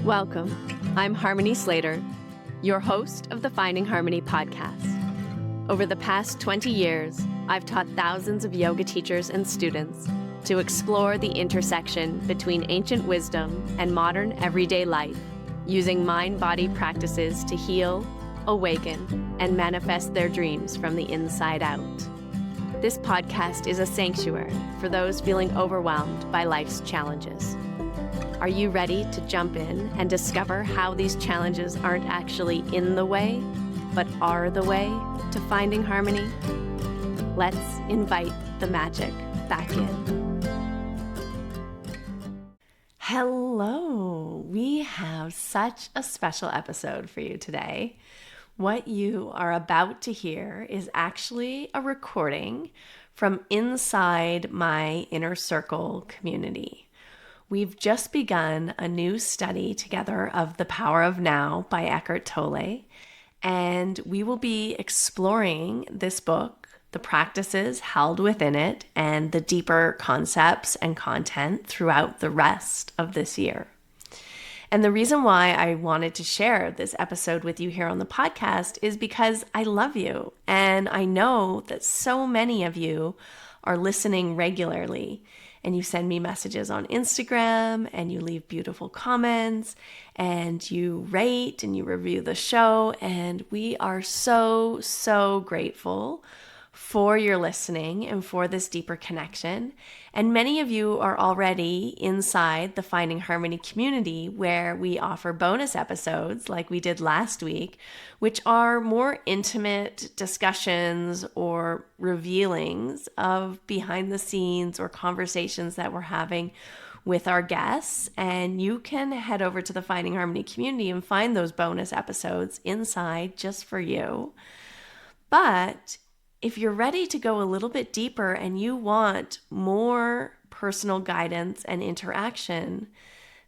Welcome. I'm Harmony Slater, your host of the Finding Harmony podcast. Over the past 20 years, I've taught thousands of yoga teachers and students to explore the intersection between ancient wisdom and modern everyday life, using mind-body practices to heal, awaken, and manifest their dreams from the inside out. This podcast is a sanctuary for those feeling overwhelmed by life's challenges. Are you ready to jump in and discover how these challenges aren't actually in the way, but are the way to finding harmony? Let's invite the magic back in. Hello, we have such a special episode for you today. What you are about to hear is actually a recording from inside my Inner Circle community. We've just begun a new study together of The Power of Now by Eckhart Tolle, and we will be exploring this book, the practices held within it, and the deeper concepts and content throughout the rest of this year. And the reason why I wanted to share this episode with you here on the podcast is because I love you, and I know that so many of you are listening regularly. And you send me messages on Instagram, and you leave beautiful comments, and you rate and you review the show. And we are so grateful for your listening and for this deeper connection. And many of you are already inside the Finding Harmony community, where we offer bonus episodes like we did last week, which are more intimate discussions or revealings of behind the scenes or conversations that we're having with our guests. And you can head over to the Finding Harmony community and find those bonus episodes inside just for you. But if you're ready to go a little bit deeper and you want more personal guidance and interaction,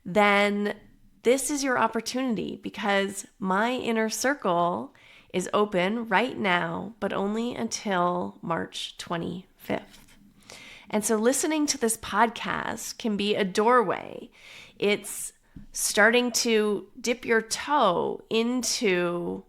then this is your opportunity, because my Inner Circle is open right now, but only until March 25th. And so listening to this podcast can be a doorway. It's starting to dip your toe into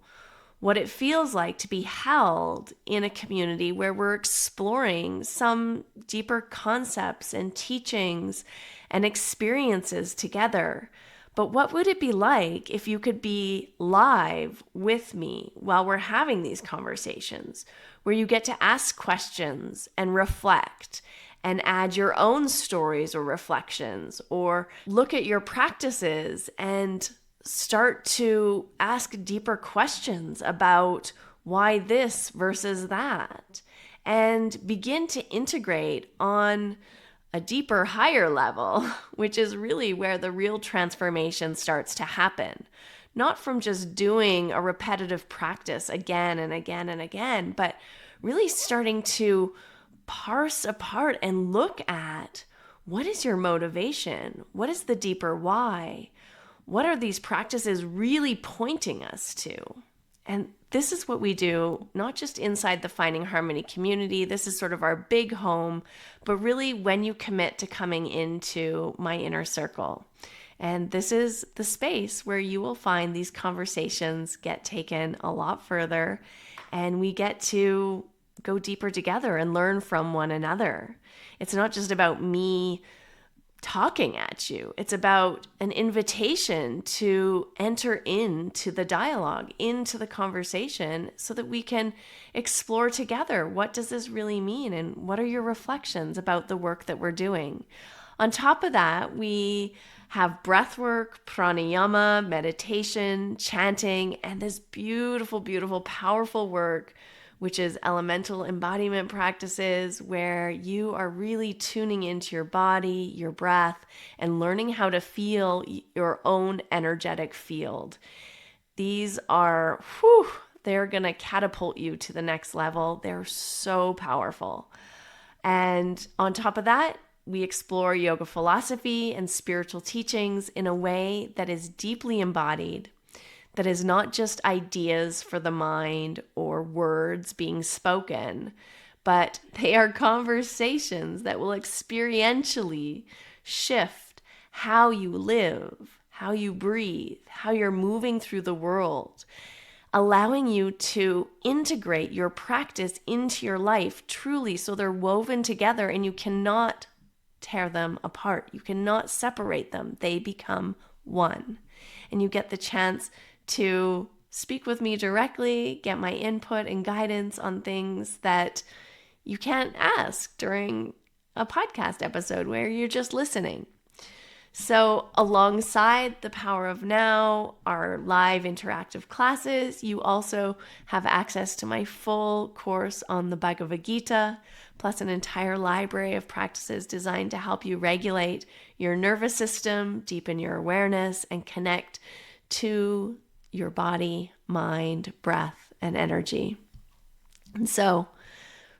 what it feels like to be held in a community where we're exploring some deeper concepts and teachings and experiences together. But what would it be like if you could be live with me while we're having these conversations, where you get to ask questions and reflect and add your own stories or reflections, or look at your practices and start to ask deeper questions about why this versus that, and begin to integrate on a deeper, higher level, which is really where the real transformation starts to happen. Not from just doing a repetitive practice again and again and again, but really starting to parse apart and look at, what is your motivation? What is the deeper why? What are these practices really pointing us to? And this is what we do, not just inside the Finding Harmony community. This is sort of our big home, but really when you commit to coming into my Inner Circle. And this is the space where you will find these conversations get taken a lot further, and we get to go deeper together and learn from one another. It's not just about me talking at you. It's about an invitation to enter into the dialogue, into the conversation, so that we can explore together, what does this really mean, and what are your reflections about the work that we're doing. On top of that, we have breath work, pranayama, meditation, chanting, and this beautiful, powerful work, which is elemental embodiment practices, where you are really tuning into your body, your breath, and learning how to feel your own energetic field. These are, they're going to catapult you to the next level. They're so powerful. And on top of that, we explore yoga philosophy and spiritual teachings in a way that is deeply embodied, that is not just ideas for the mind or words being spoken, but they are conversations that will experientially shift how you live, how you breathe, how you're moving through the world, allowing you to integrate your practice into your life truly so they're woven together and you cannot tear them apart. You cannot separate them. They become one. And you get the chance to speak with me directly, get my input and guidance on things that you can't ask during a podcast episode where you're just listening. So, alongside the Power of Now, our live interactive classes, you also have access to my full course on the Bhagavad Gita, plus an entire library of practices designed to help you regulate your nervous system, deepen your awareness, and connect to your body, mind, breath, and energy. And so,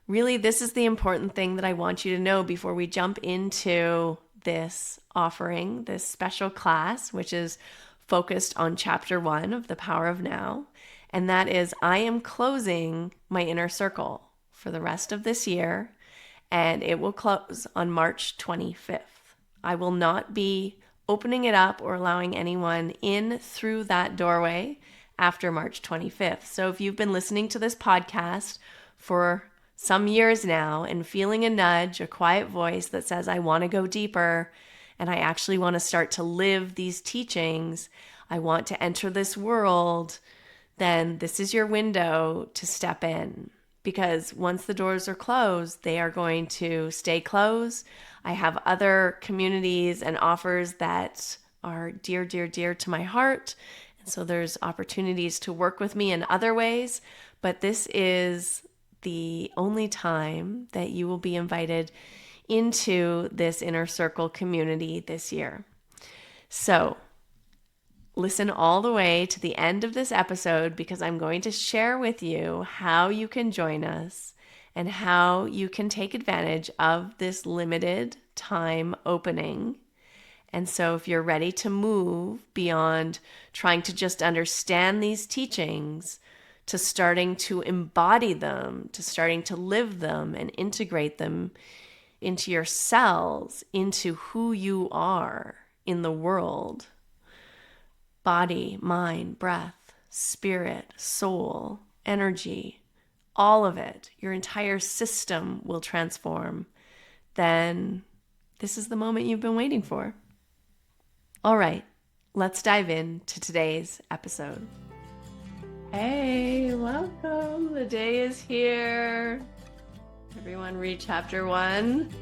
really, this is the important thing that I want you to know before we jump into this offering, this special class, which is focused on chapter 1 of The Power of Now. And that is, I am closing my inner circle for the rest of this year, and it will close on March 25th. I will not be opening it up or allowing anyone in through that doorway after March 25th. So if you've been listening to this podcast for some years now and feeling a nudge, a quiet voice that says, I want to go deeper and I actually want to start to live these teachings, I want to enter this world, then this is your window to step in. Because once the doors are closed, they are going to stay closed. I have other communities and offers that are dear, dear, dear to my heart. And so there's opportunities to work with me in other ways. But this is the only time that you will be invited into this inner circle community this year. So listen all the way to the end of this episode because I'm going to share with you how you can join us and how you can take advantage of this limited time opening. And so if you're ready to move beyond trying to just understand these teachings, to starting to embody them, to starting to live them and integrate them into your cells, into who you are in the world. Body, mind, breath, spirit, soul, energy, all of it, your entire system will transform. Then this is the moment you've been waiting for. All right, let's dive into today's episode. Hey, welcome. The day is here. Everyone read chapter 1?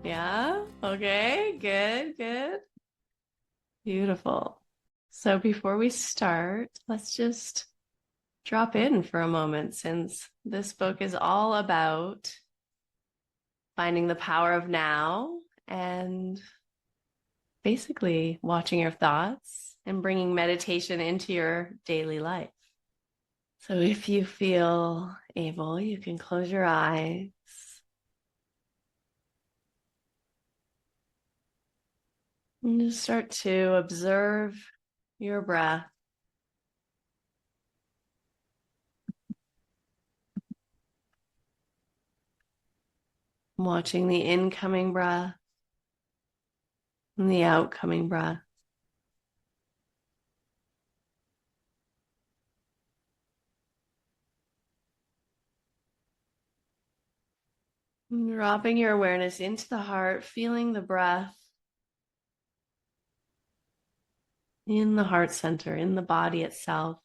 Yeah? Okay, good. Beautiful. So before we start, let's just drop in for a moment since this book is all about finding the power of now and basically watching your thoughts and bringing meditation into your daily life. So if you feel able, you can close your eyes. And just start to observe your breath. Watching the incoming breath and the outcoming breath. And dropping your awareness into the heart, feeling the breath in the heart center, in the body itself.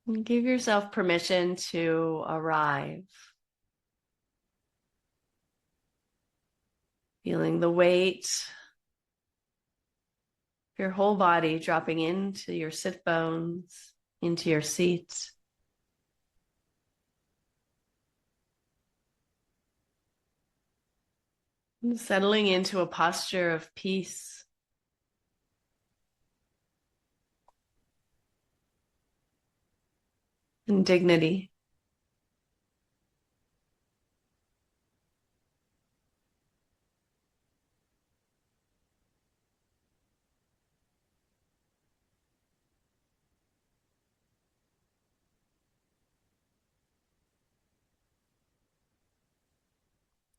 And give yourself permission to arrive. Feeling the weight of your whole body dropping into your sit bones, into your seat. And settling into a posture of peace. And dignity.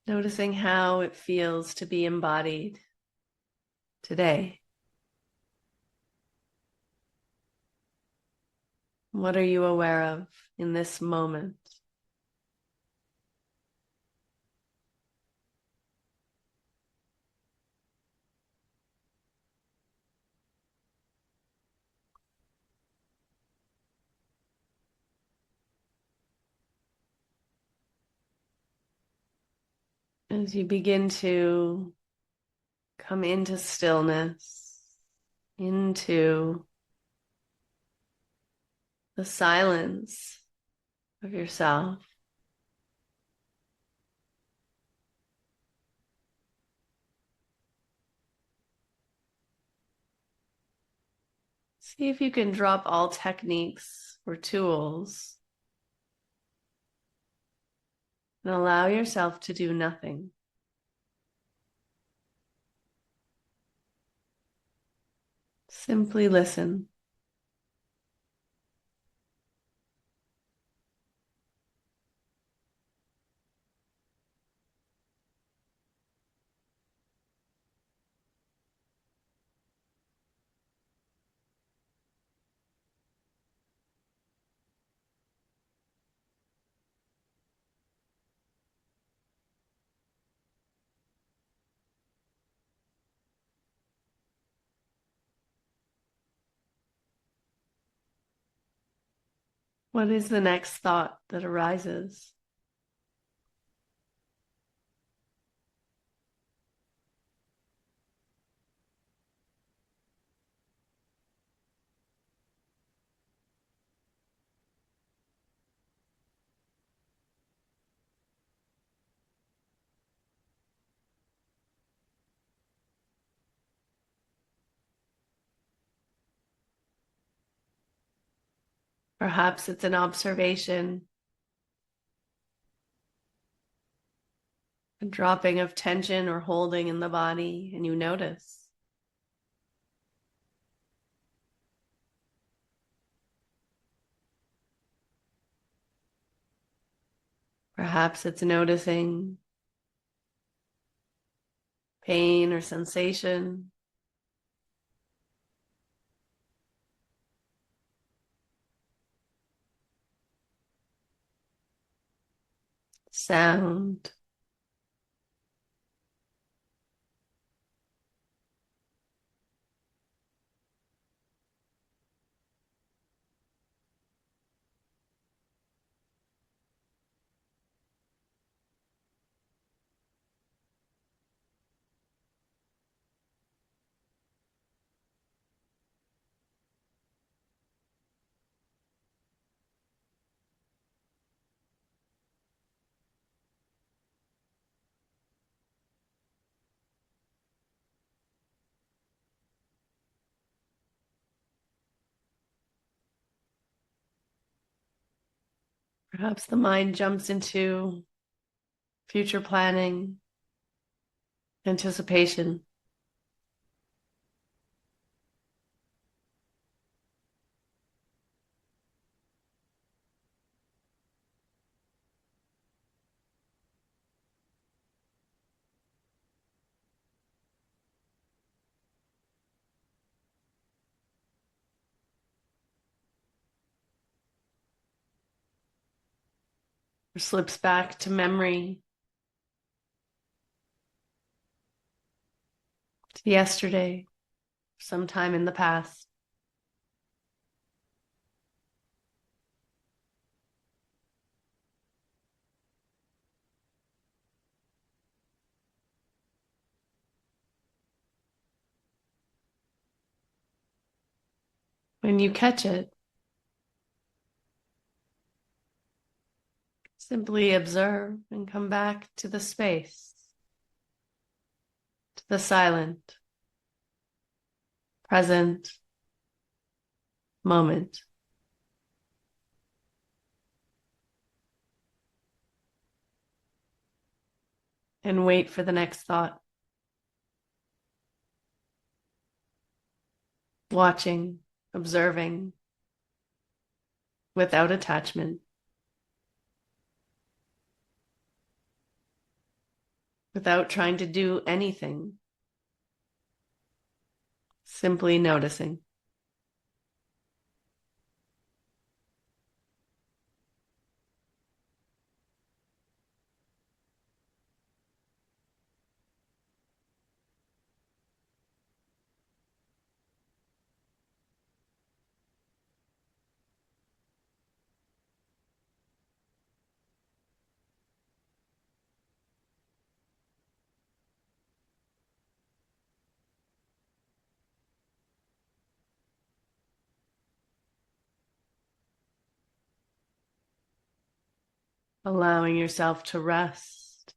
Noticing how it feels to be embodied today. What are you aware of in this moment? As you begin to come into stillness, into the silence of yourself, see if you can drop all techniques or tools and allow yourself to do nothing. Simply listen. What is the next thought that arises? Perhaps it's an observation, a dropping of tension or holding in the body, and you notice. Perhaps it's noticing pain or sensation, sound. Perhaps the mind jumps into future planning, anticipation. Or slips back to memory, to yesterday, sometime in the past. When you catch it, simply observe and come back to the space, to the silent, present moment. And wait for the next thought. Watching, observing, without attachment. without trying to do anything, simply noticing. Allowing yourself to rest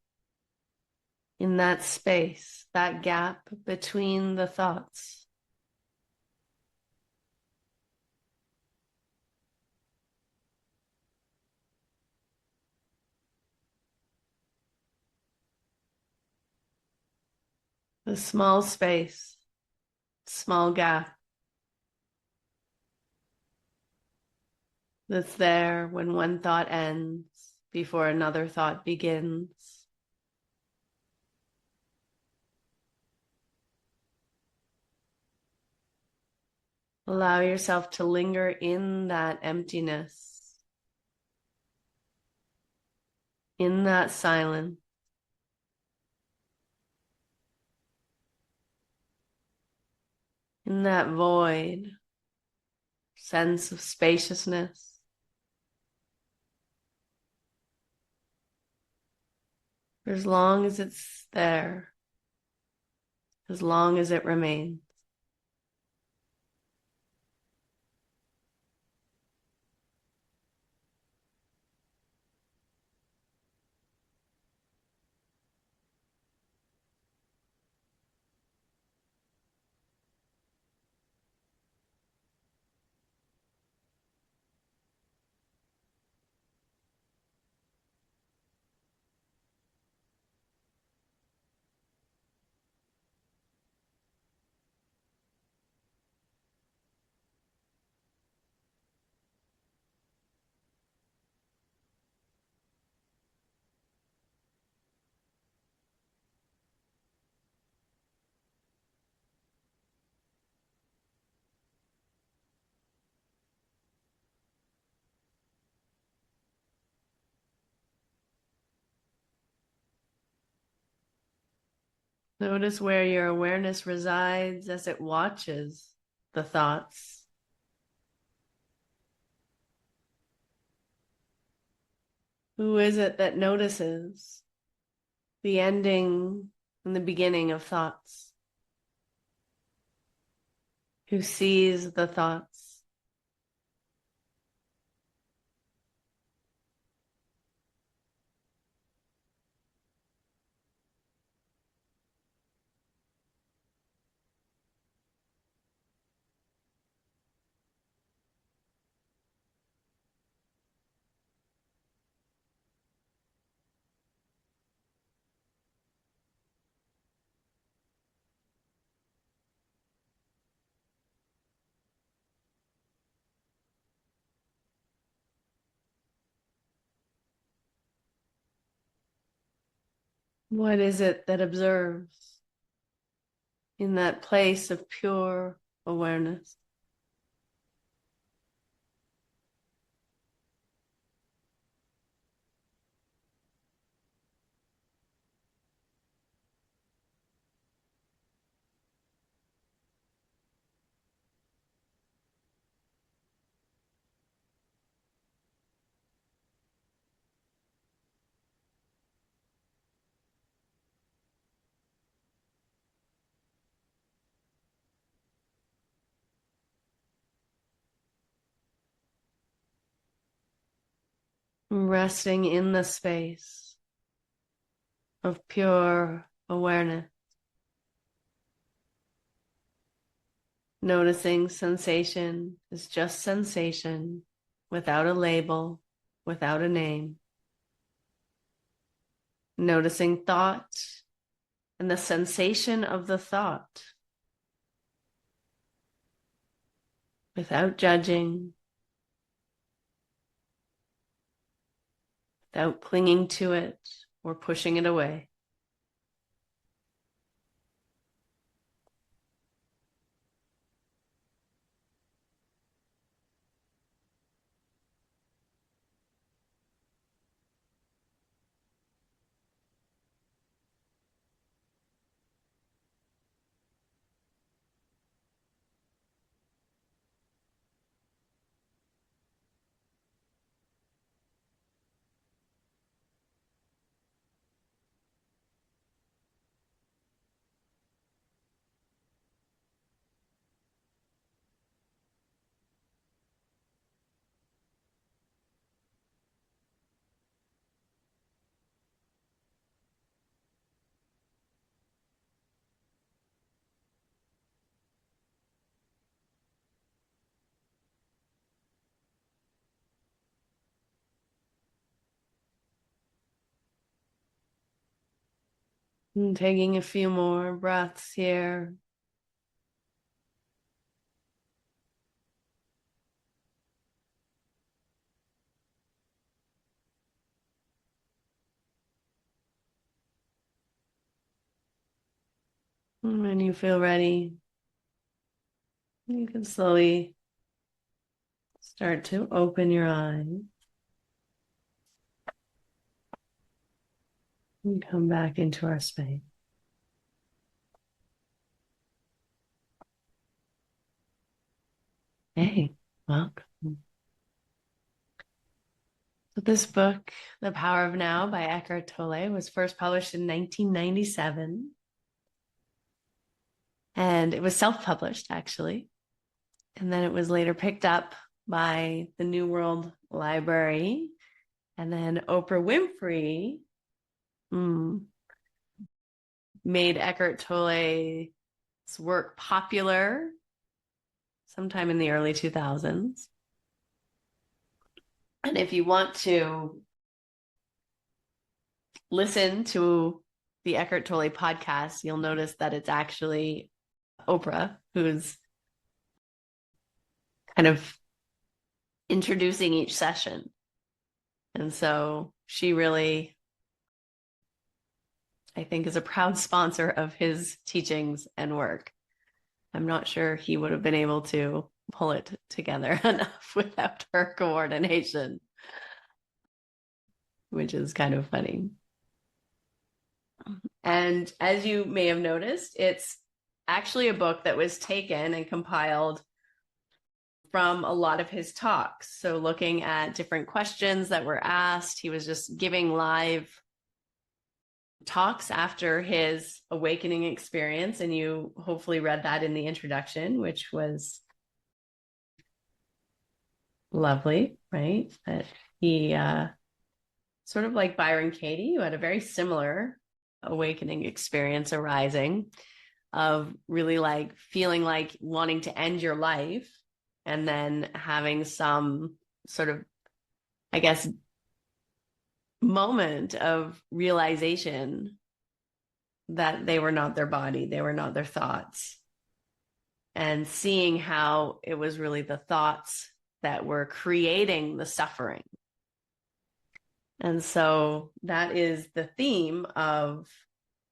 in that space, that gap between the thoughts. The small space, small gap that's there when one thought ends before another thought begins. Allow yourself to linger in that emptiness, in that silence, in that void, sense of spaciousness. For as long as it's there, as long as it remains. Notice where your awareness resides as it watches the thoughts. Who is it that notices the ending and the beginning of thoughts? Who sees the thoughts? What is it that observes in that place of pure awareness? Resting in the space of pure awareness. Noticing sensation is just sensation without a label, without a name. Noticing thought and the sensation of the thought without judging, without clinging to it or pushing it away. And taking a few more breaths here. And when you feel ready, you can slowly start to open your eyes and come back into our space. Hey, welcome. So this book, The Power of Now by Eckhart Tolle, was first published in 1997. And it was self-published, actually. And then it was later picked up by the New World Library. And then Oprah Winfrey made Eckhart Tolle's work popular sometime in the early 2000s. And if you want to listen to the Eckhart Tolle podcast, you'll notice that it's actually Oprah who's kind of introducing each session. And so she really, I think, is a proud sponsor of his teachings and work. I'm not sure he would have been able to pull it together enough without her coordination, which is kind of funny. And as you may have noticed, it's actually a book that was taken and compiled from a lot of his talks. So looking at different questions that were asked, he was just giving live talks after his awakening experience. And you hopefully read that in the introduction, which was lovely, right? That he, sort of like Byron Katie, who had a very similar awakening experience arising of really like feeling like wanting to end your life and then having some sort of, I guess, moment of realization that they were not their body, they were not their thoughts, and seeing how it was really the thoughts that were creating the suffering. And so that is the theme of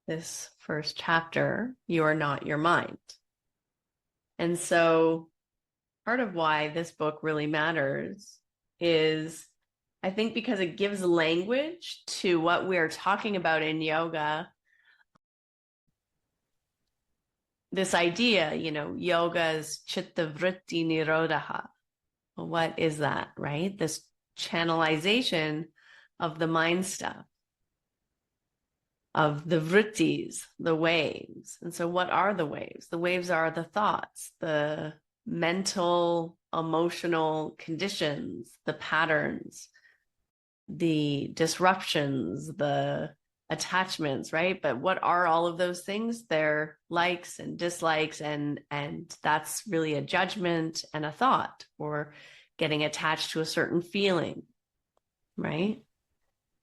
this first chapter, You Are Not Your Mind. And so part of why this book really matters is, I think, because it gives language to what we're talking about in yoga. This idea, yoga is chitta vritti nirodha. Well, what is that, right? This channelization of the mind stuff, of the vrittis, the waves. And so what are the waves? The waves are the thoughts, the mental, emotional conditions, the patterns, the disruptions, the attachments, right? But what are all of those things? They're likes and dislikes, and that's really a judgment and a thought, or getting attached to a certain feeling, right?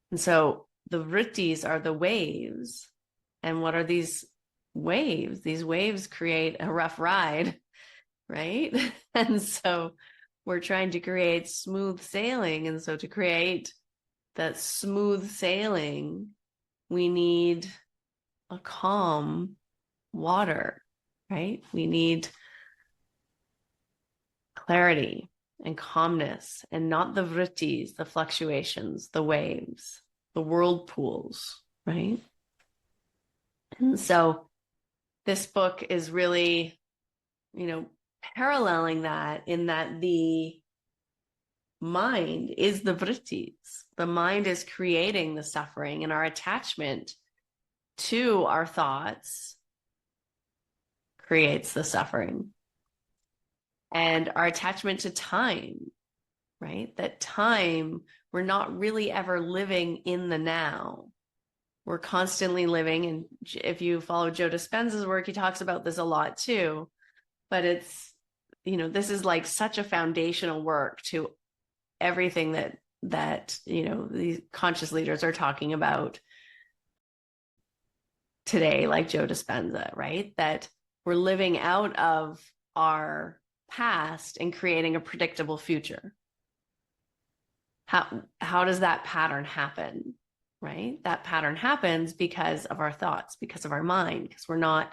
And so the vrittis are the waves. And what are these waves? These waves create a rough ride, right? And so we're trying to create smooth sailing. And so to create that smooth sailing, we need a calm water, right? We need clarity and calmness, and not the vrittis, the fluctuations, the waves, the whirlpools, right? And so this book is really, paralleling that, in that the mind is the vrittis. The mind is creating the suffering, and our attachment to our thoughts creates the suffering. And our attachment to time, right? That time, we're not really ever living in the now. We're constantly living. And if you follow Joe Dispenza's work, he talks about this a lot too. But it's, this is like such a foundational work to everything that these conscious leaders are talking about. today, like Joe Dispenza, right? That we're living out of our past and creating a predictable future. How does that pattern happen? Right? That pattern happens because of our thoughts, because of our mind, because we're not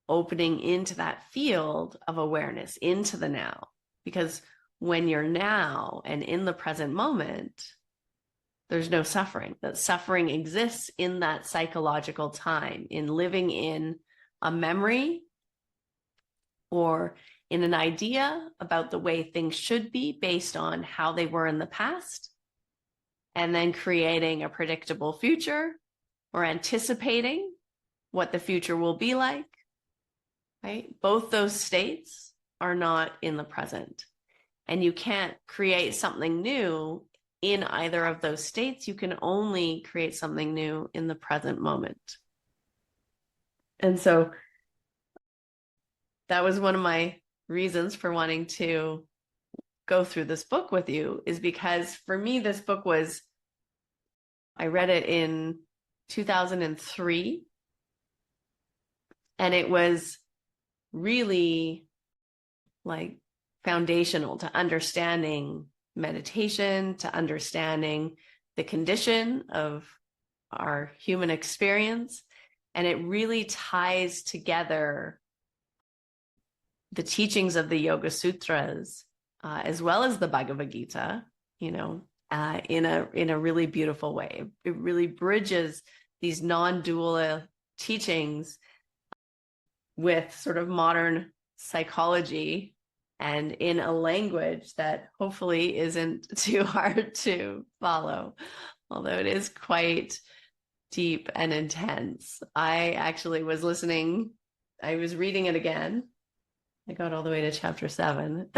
opening into that field of awareness, into the now. Because when you're now and in the present moment, there's no suffering. That suffering exists in that psychological time, in living in a memory or in an idea about the way things should be based on how they were in the past, and then creating a predictable future or anticipating what the future will be like, right? Both those states are not in the present. And you can't create something new in either of those states. You can only create something new in the present moment. And so that was one of my reasons for wanting to go through this book with you, is because for me, this book was, I read it in 2003, and it was really like foundational to understanding meditation, to understanding the condition of our human experience. And it really ties together the teachings of the Yoga Sutras, as well as the Bhagavad Gita, in a really beautiful way. It really bridges these non-dual teachings with sort of modern psychology, and in a language that hopefully isn't too hard to follow, although it is quite deep and intense. I actually was listening, I was reading it again. I got all the way to chapter 7.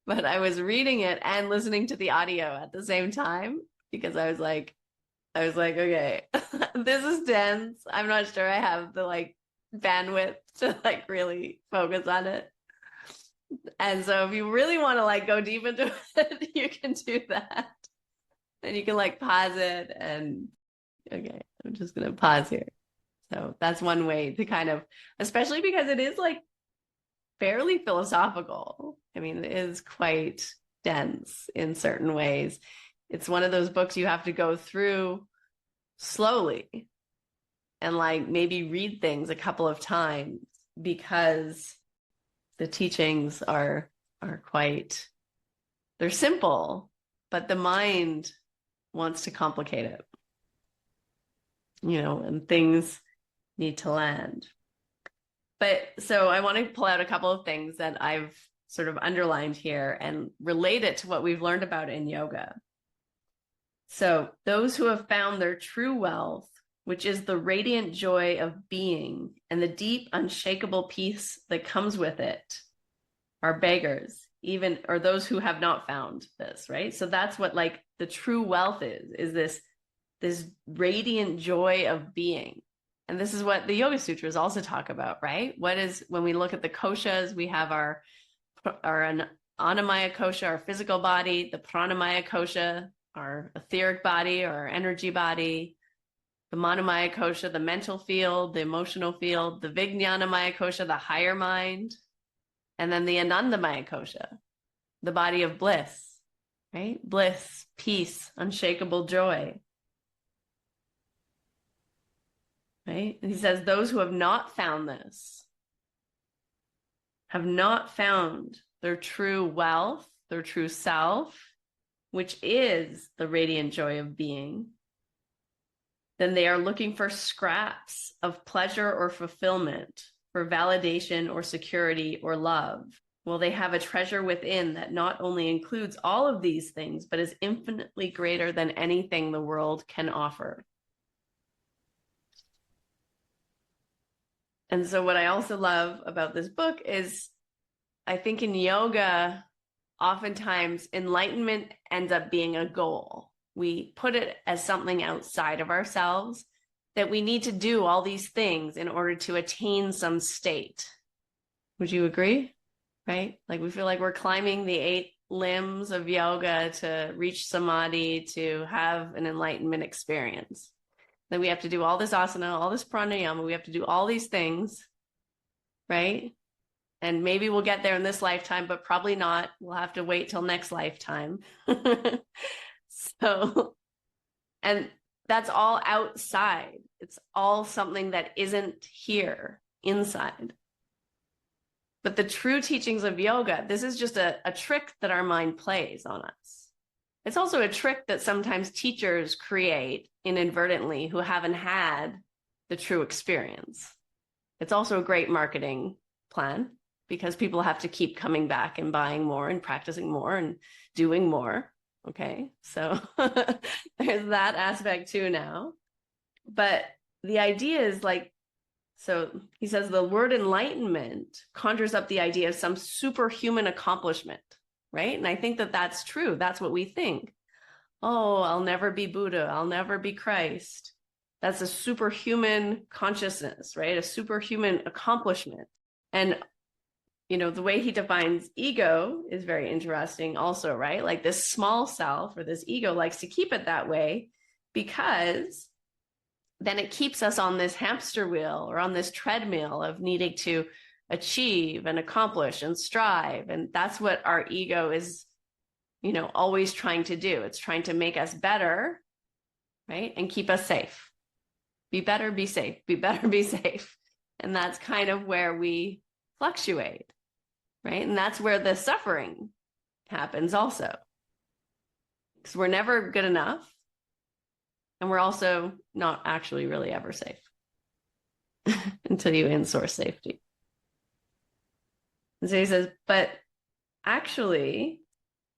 But I was reading it and listening to the audio at the same time, because I was like, okay, this is dense. I'm not sure I have the bandwidth to really focus on it. And so if you really want to go deep into it, you can do that. And you can pause it and, okay, I'm just going to pause here. So that's one way to kind of, especially because it is fairly philosophical. I mean, it is quite dense in certain ways. It's one of those books you have to go through slowly and maybe read things a couple of times, because the teachings are quite, they're simple, but the mind wants to complicate it, and things need to land. But so I want to pull out a couple of things that I've sort of underlined here and relate it to what we've learned about in yoga. So those who have found their true wealth, which is the radiant joy of being and the deep, unshakable peace that comes with it, are beggars, or those who have not found this, right? So that's what the true wealth is this radiant joy of being. And this is what the Yoga Sutras also talk about, right? When we look at the koshas, we have our Annamaya kosha, our physical body, the Pranamaya kosha, our etheric body or our energy body, the Manomaya kosha, the mental field, the emotional field, the Vijnanamaya kosha, the higher mind, and then the Anandamaya kosha, the body of bliss, right? Bliss, peace, unshakable joy. Right? And he says, those who have not found this, have not found their true wealth, their true self, which is the radiant joy of being, then they are looking for scraps of pleasure or fulfillment, for validation or security or love. Well, they have a treasure within that not only includes all of these things, but is infinitely greater than anything the world can offer. And so what I also love about this book is, I think in yoga, oftentimes enlightenment ends up being a goal. We put it as something outside of ourselves, that we need to do all these things in order to attain some state. Would you agree? Right? We feel like we're climbing the 8 limbs of yoga to reach samadhi, to have an enlightenment experience. Then we have to do all this asana, all this pranayama. We have to do all these things, right? And maybe we'll get there in this lifetime, but probably not. We'll have to wait till next lifetime. So, and that's all outside. It's all something that isn't here inside. But the true teachings of yoga, this is just a trick that our mind plays on us. It's also a trick that sometimes teachers create inadvertently who haven't had the true experience. It's also a great marketing plan because people have to keep coming back and buying more and practicing more and doing more. Okay, so there's that aspect too now. But the idea is like, so he says the word enlightenment conjures up the idea of some superhuman accomplishment, right? And I think that that's true. That's what we think. Oh, I'll never be Buddha. I'll never be Christ. That's a superhuman consciousness, right? A superhuman accomplishment. And, you know, the way he defines ego is very interesting also, right? Like this small self or this ego likes to keep it that way because then it keeps us on this hamster wheel or on this treadmill of needing to achieve and accomplish and strive. And that's what our ego is, you know, always trying to do. It's trying to make us better, right? And keep us safe. Be better, be safe, be better, be safe. And that's kind of where we fluctuate, right? And that's where the suffering happens also. Because we're never good enough. And we're also not actually really ever safe until you in-source safety. And so he says, but actually,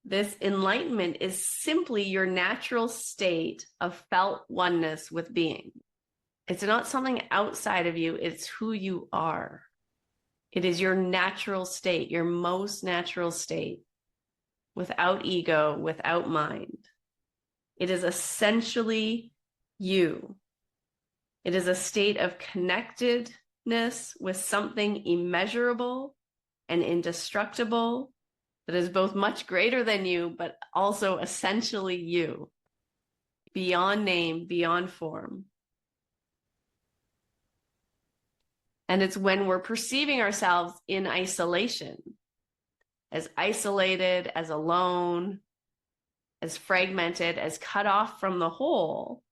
this enlightenment is simply your natural state of felt oneness with being. It's not something outside of you, it's who you are. It is your natural state, your most natural state, without ego, without mind. It is essentially you. It is a state of connectedness with something immeasurable and indestructible that is both much greater than you, but also essentially you, beyond name, beyond form. And it's when we're perceiving ourselves in isolation, as isolated, as alone, as fragmented, as cut off from the whole,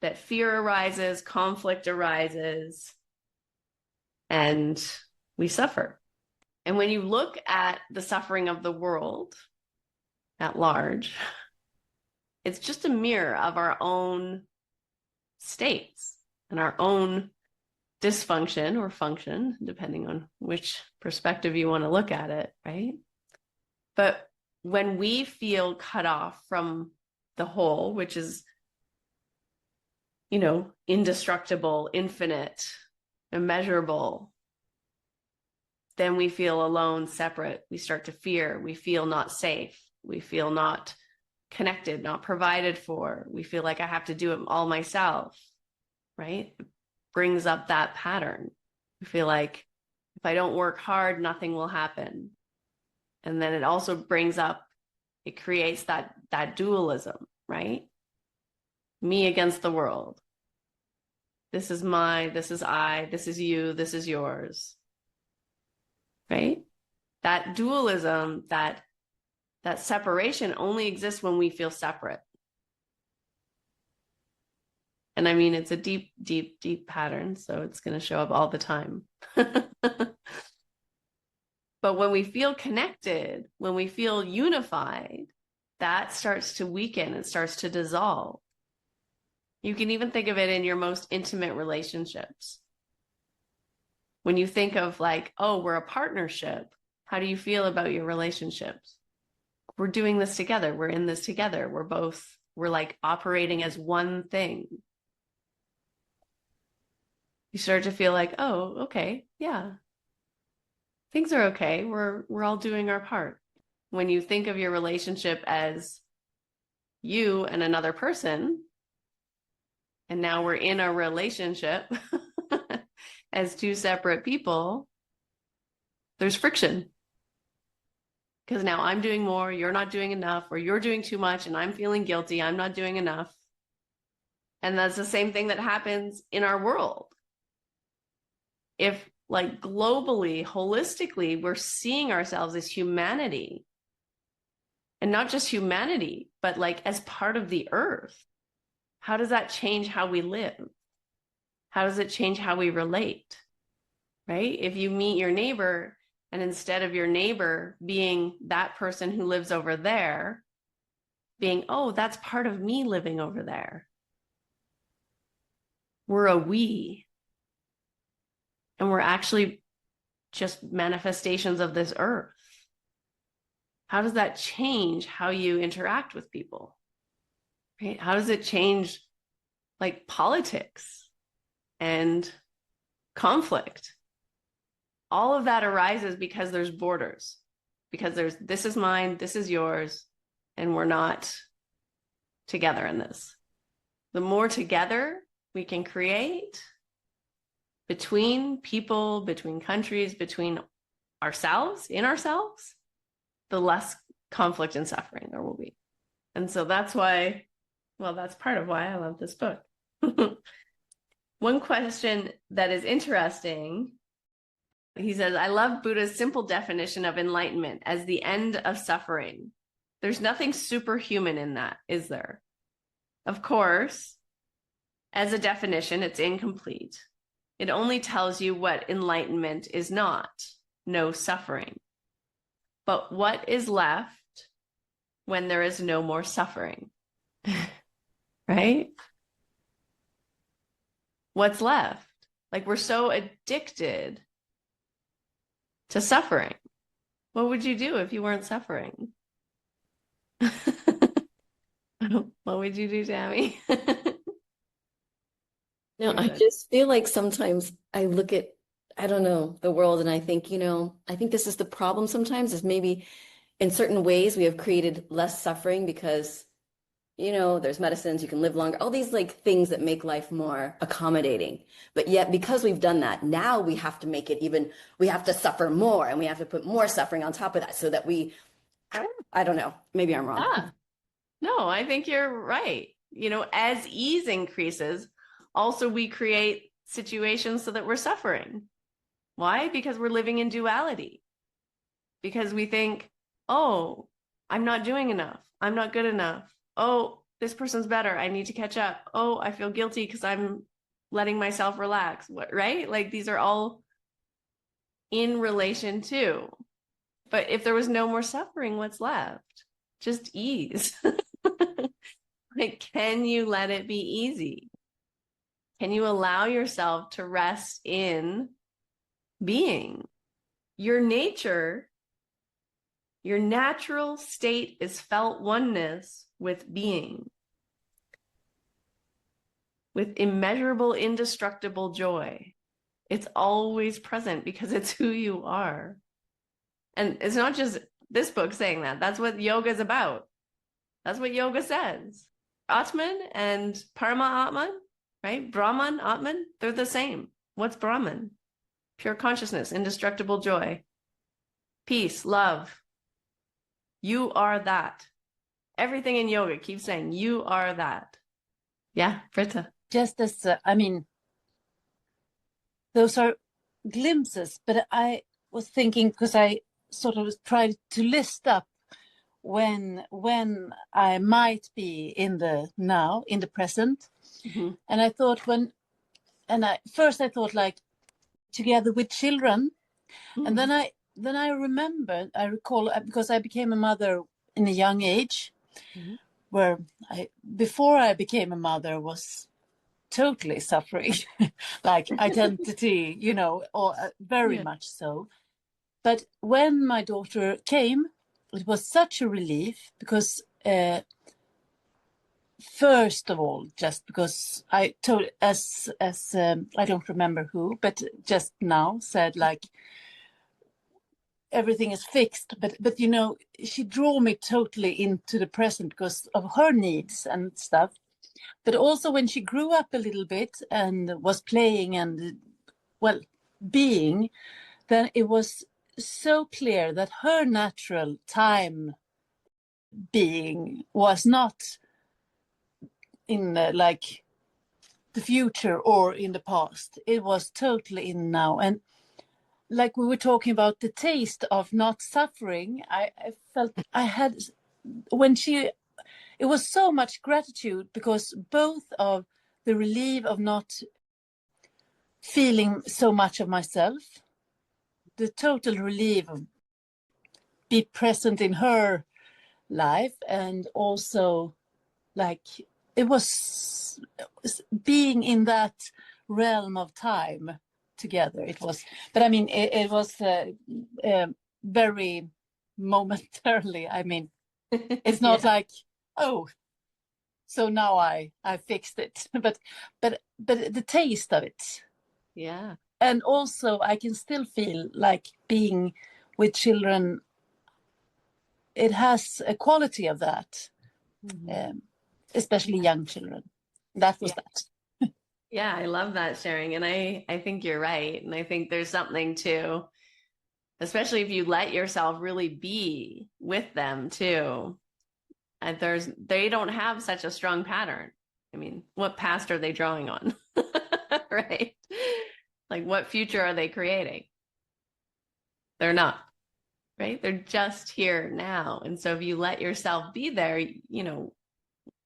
that fear arises, conflict arises, and we suffer. And when you look at the suffering of the world at large, it's just a mirror of our own states and our own dysfunction or function, depending on which perspective you want to look at it, right? But when we feel cut off from the whole, which is, you know, indestructible, infinite, immeasurable, then we feel alone, separate. We start to fear. We feel not safe. We feel not connected, not provided for. We feel like I have to do it all myself, right? It brings up that pattern. We feel like if I don't work hard, nothing will happen. And then it also brings up, it creates that dualism, right? Me against the world. This is this is I, this is you, this is yours. Right? That dualism, that separation only exists when we feel separate. And I mean, it's a deep, deep, deep pattern, so it's going to show up all the time. But when we feel connected, when we feel unified, that starts to weaken, it starts to dissolve. You can even think of it in your most intimate relationships. When you think of like, oh, we're a partnership, how do you feel about your relationships? We're doing this together. We're in this together. We're like operating as one thing. You start to feel like, oh, okay, yeah. Things are okay. We're all doing our part. When you think of your relationship as you and another person, and now we're in a relationship as two separate people, there's friction. Because now I'm doing more, you're not doing enough, or you're doing too much and I'm feeling guilty, I'm not doing enough. And that's the same thing that happens in our world. If like globally, holistically, we're seeing ourselves as humanity, and not just humanity, but like as part of the earth, how does that change how we live? How does it change how we relate? Right? If you meet your neighbor, and instead of your neighbor being that person who lives over there, being, oh, that's part of me living over there. We're a we. And we're actually just manifestations of this earth. How does that change how you interact with people? Right? How does it change like politics and conflict? All of that arises because there's borders, because there's, this is mine, this is yours, and we're not together in this. The more together we can create between people, between countries, between ourselves, in ourselves, the less conflict and suffering there will be. And so that's why, well, that's part of why I love this book. One question that is interesting, he says, I love Buddha's simple definition of enlightenment as the end of suffering. There's nothing superhuman in that, is there? Of course, as a definition, it's incomplete. It only tells you what enlightenment is not, no suffering. But what is left when there is no more suffering? Right? What's left? Like, we're so addicted to suffering. What would you do if you weren't suffering? What would you do, Tammy? No, I just feel like sometimes I look at, I don't know, the world and I think, I think this is the problem sometimes is maybe in certain ways we have created less suffering because, there's medicines, you can live longer, all these like things that make life more accommodating. But yet because we've done that, now we have to make it even, we have to suffer more and we have to put more suffering on top of that so that I don't know, maybe I'm wrong. Ah, no, I think you're right. As ease increases, also we create situations so that we're suffering. Why? Because we're living in duality. Because we think, oh, I'm not doing enough. I'm not good enough. Oh, this person's better. I need to catch up. Oh, I feel guilty because I'm letting myself relax. What, right? Like these are all in relation to. But if there was no more suffering, what's left? Just ease. Like, can you let it be easy? Can you allow yourself to rest in being? Your nature, your natural state is felt oneness with being, with immeasurable, indestructible joy. It's always present because it's who you are. And it's not just this book saying that. That's what yoga is about. That's what yoga says. Atman and Parama Atman, right? Brahman, Atman, they're the same. What's Brahman? Pure consciousness, indestructible joy, peace, love. You are that. Everything in yoga keeps saying, you are that. Yeah, Britta. Just as, those are glimpses, but I was thinking, because I sort of tried to list up when I might be in the now, in the present. Mm-hmm. And I thought first I thought like together with children. Mm-hmm. And then I recall, because I became a mother in a young age, Mm-hmm. where before I became a mother was totally suffering, like identity, or very much so. But when my daughter came, it was such a relief because first of all, just because I told, as I don't remember who, but just now said like everything is fixed, but she drew me totally into the present because of her needs and stuff. But also when she grew up a little bit and was playing and, well, being, then it was so clear that her natural time being was not in like the future or in the past. It was totally in now. And like we were talking about the taste of not suffering, I felt I had, it was so much gratitude, because both of the relief of not feeling so much of myself, the total relief of be present in her life, and also like it was being in that realm of time together. It was, but I mean, it was very momentarily. I mean, it's not like, oh, so now I fixed it, but the taste of it. Yeah. And also I can still feel like being with children, it has a quality of that, especially young children. That was that. Yeah, I love that sharing. And I think you're right. And I think there's something to, especially if you let yourself really be with them too. And they don't have such a strong pattern. I mean, what past are they drawing on? Right? Like, what future are they creating? They're not, right? They're just here now. And so if you let yourself be there,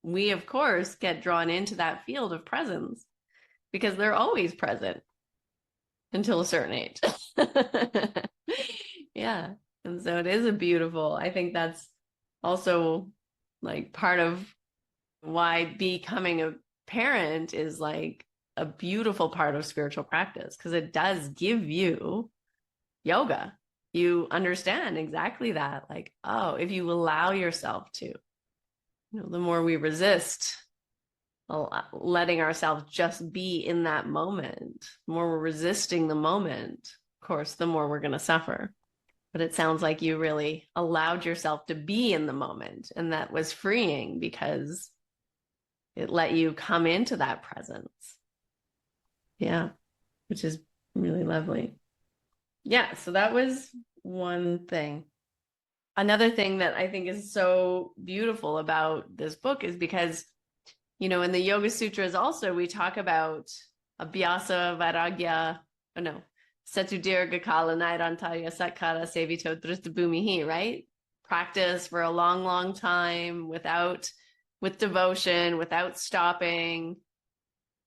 we of course get drawn into that field of presence because they're always present until a certain age. Yeah. And so it is I think that's also like part of why becoming a parent is like a beautiful part of spiritual practice, because it does give you yoga. You understand exactly that. Like, oh, if you allow yourself to, the more we resist letting ourselves just be in that moment, the more we're resisting the moment, of course, the more we're going to suffer. But it sounds like you really allowed yourself to be in the moment, and that was freeing because it let you come into that presence. Yeah, which is really lovely. Yeah, so that was one thing. Another thing that I think is so beautiful about this book is because, in the Yoga Sutras also, we talk about abhyasa, vairagya, satudirga kala nairantaya satkara sevito dhrita right? Practice for a long, long time with devotion, without stopping,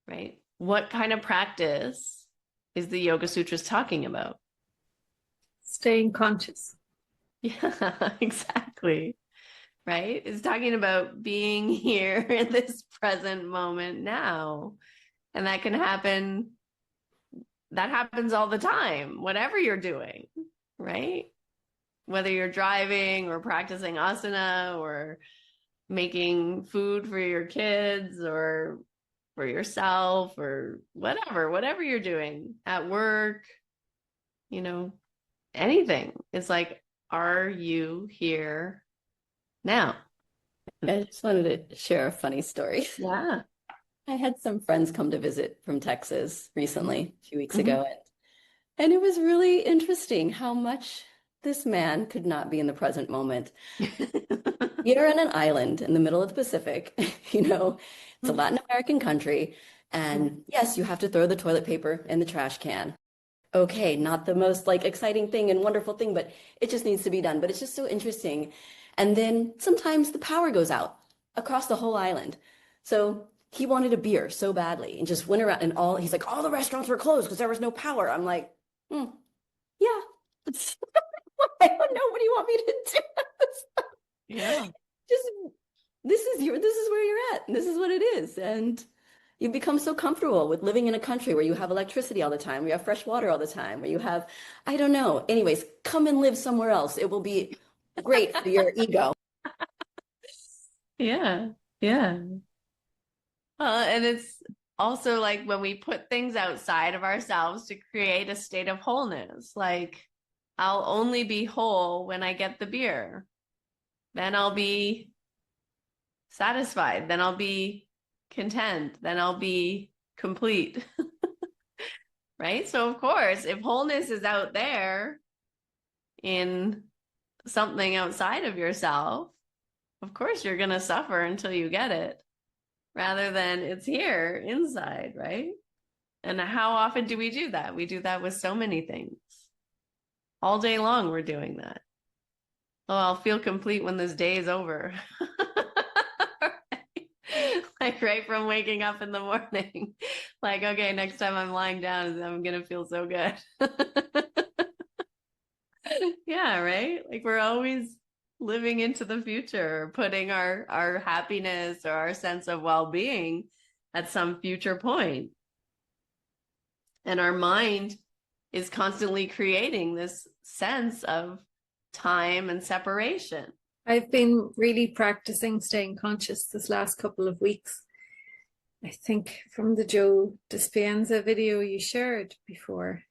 right? What kind of practice is the Yoga Sutras talking about? Staying conscious. Yeah, exactly. Right? It's talking about being here in this present moment now. And that happens all the time, whatever you're doing, right? Whether you're driving or practicing asana or making food for your kids or for yourself or whatever you're doing at work, anything. It's like, are you here now? I just wanted to share a funny story. Yeah. I had some friends come to visit from Texas recently, a few weeks Mm-hmm. ago, and it was really interesting how much this man could not be in the present moment. You're on an island in the middle of the Pacific, it's a Latin American country, and yes, you have to throw the toilet paper in the trash can. Okay, not the most like exciting thing and wonderful thing, but it just needs to be done. But it's just so interesting. And then sometimes the power goes out across the whole island. So he wanted a beer so badly and just went around and he's like, all the restaurants were closed because there was no power. I'm like, yeah. I don't know. What do you want me to do? Yeah. Just this is where you're at. And this is what it is. And you become so comfortable with living in a country where you have electricity all the time, where you have fresh water all the time, where you have, I don't know. Anyways, come and live somewhere else. It will be great for your ego. Yeah. Yeah. And it's also like when we put things outside of ourselves to create a state of wholeness, like I'll only be whole when I get the beer. Then I'll be satisfied. Then I'll be content. Then I'll be complete. Right? So of course, if wholeness is out there in something outside of yourself, of course you're going to suffer until you get it. rather than it's here inside, right? And how often do we do that? We do that with so many things. All day long, we're doing that. Oh, I'll feel complete when this day is over. Like right from waking up in the morning. Like, okay, next time I'm lying down, I'm going to feel so good. Yeah, right? Like we're always living into the future, putting our happiness or our sense of well-being at some future point. And our mind is constantly creating this sense of time and separation. I've been really practicing staying conscious this last couple of weeks. I think from the Joe Dispenza video you shared before.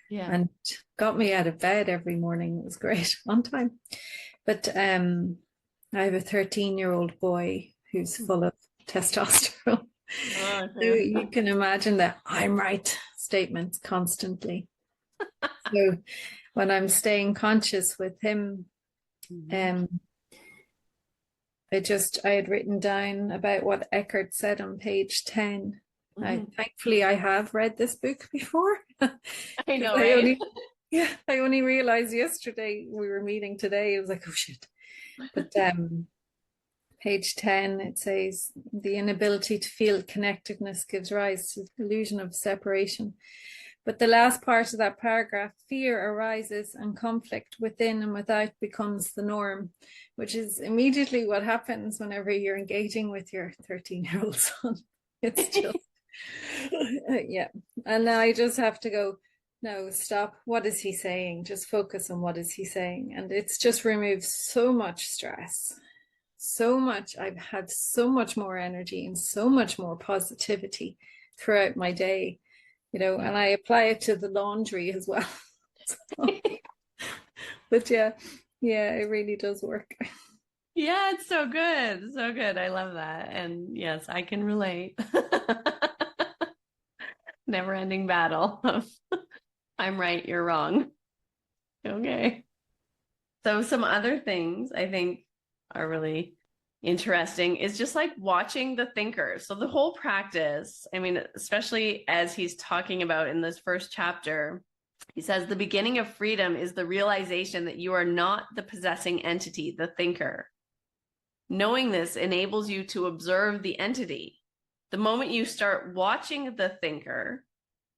Yeah. And got me out of bed every morning. It was great on time. But I have a 13-year-old boy who's full of testosterone. Oh, So you can imagine that I'm right statements constantly. So when I'm staying conscious with him, I had written down about what Eckhart said on page 10. Thankfully, I have read this book before. I know, right? I only realized yesterday we were meeting today. I was like, oh shit. But page 10, it says, the inability to feel connectedness gives rise to the illusion of separation. But the last part of that paragraph, fear arises and conflict within and without becomes the norm, which is immediately what happens whenever you're engaging with your 13-year-old son. It's just, yeah. And then I just have to go, no, stop. What is he saying? Just focus on what is he saying. And it's just removed so much stress, so much. I've had so much more energy and so much more positivity throughout my day. And I apply it to the laundry as well. But yeah, it really does work. Yeah, it's so good. So good. I love that. And yes, I can relate. Never ending battle of I'm right, you're wrong. Okay. So some other things I think are really interesting is just like watching the thinker. So the whole practice, I mean, especially as he's talking about in this first chapter, he says the beginning of freedom is the realization that you are not the possessing entity, the thinker. Knowing this enables you to observe the entity. The moment you start watching the thinker,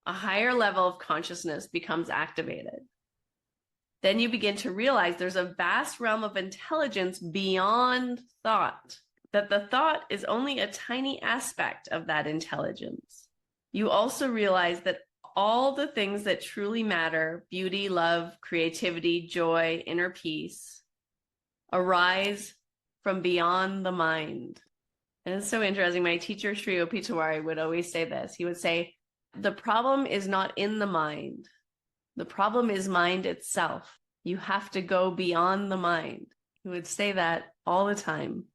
a higher level of consciousness becomes activated. Then you begin to realize there's a vast realm of intelligence beyond thought, that the thought is only a tiny aspect of that intelligence. You also realize that all the things that truly matter, beauty, love, creativity, joy, inner peace, arise from beyond the mind. And it's so interesting. My teacher, Sri Opitawari, would always say this. He would say, the problem is not in the mind. The problem is mind itself. You have to go beyond the mind. He would say that all the time.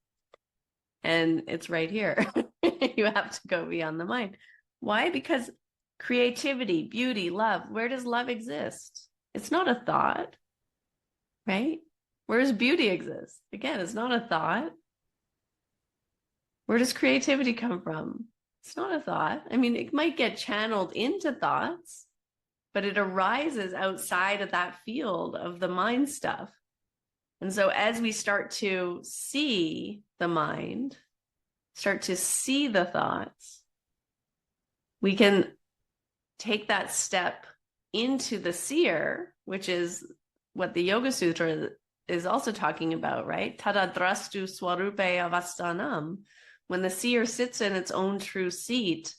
And it's right here. You have to go beyond the mind. Why? Because creativity, beauty, love, where does love exist? It's not a thought, right? Where does beauty exist? Again, it's not a thought. Where does creativity come from? It's not a thought. I mean, it might get channeled into thoughts, but it arises outside of that field of the mind stuff. And so as we start to see the mind, start to see the thoughts, we can take that step into the seer, which is what the Yoga Sutra is also talking about, right? Tadadrastu swarupe avastanam. When the seer sits in its own true seat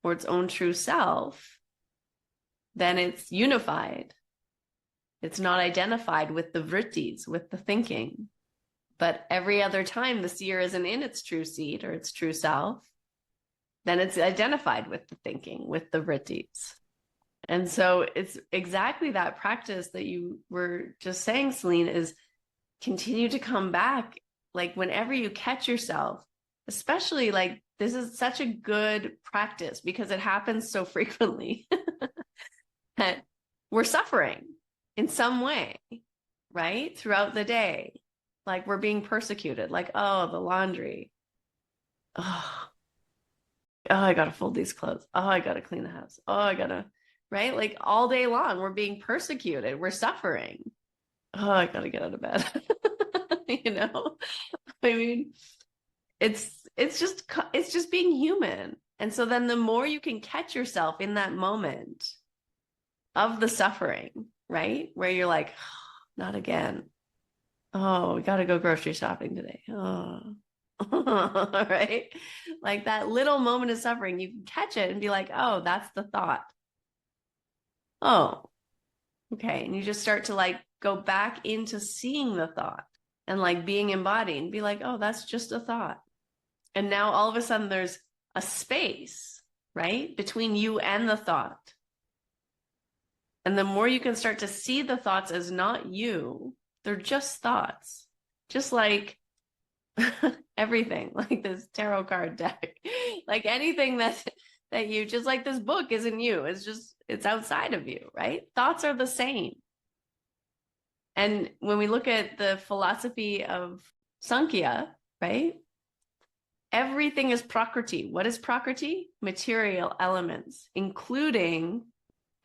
or its own true self, then it's unified. It's not identified with the vrittis, with the thinking. But every other time the seer isn't in its true seat or its true self, then it's identified with the thinking, with the vrittis. And so it's exactly that practice that you were just saying, Celine, is continue to come back. Like whenever you catch yourself, especially like this is such a good practice because it happens so frequently that we're suffering in some way, right? Throughout the day. Like we're being persecuted, like, oh, the laundry. Oh, oh, I got to fold these clothes. Oh, I got to clean the house. Oh, I got to, right? Like all day long, we're being persecuted. We're suffering. Oh, I got to get out of bed. You know, I mean, it's just being human. And so then the more you can catch yourself in that moment of the suffering, right? Where you're like, oh, not again. Oh, we got to go grocery shopping today. Oh, right? Like that little moment of suffering, you can catch it and be like, oh, that's the thought. Oh, okay. And you just start to like go back into seeing the thought and like being embodied and be like, oh, that's just a thought. And now all of a sudden there's a space, right, between you and the thought. And the more you can start to see the thoughts as not you, they're just thoughts, just like everything, like this tarot card deck, like anything that you just like this book isn't you. It's outside of you, right? Thoughts are the same. And when we look at the philosophy of Sankhya, right? Everything is prakriti. What is prakriti? Material elements, including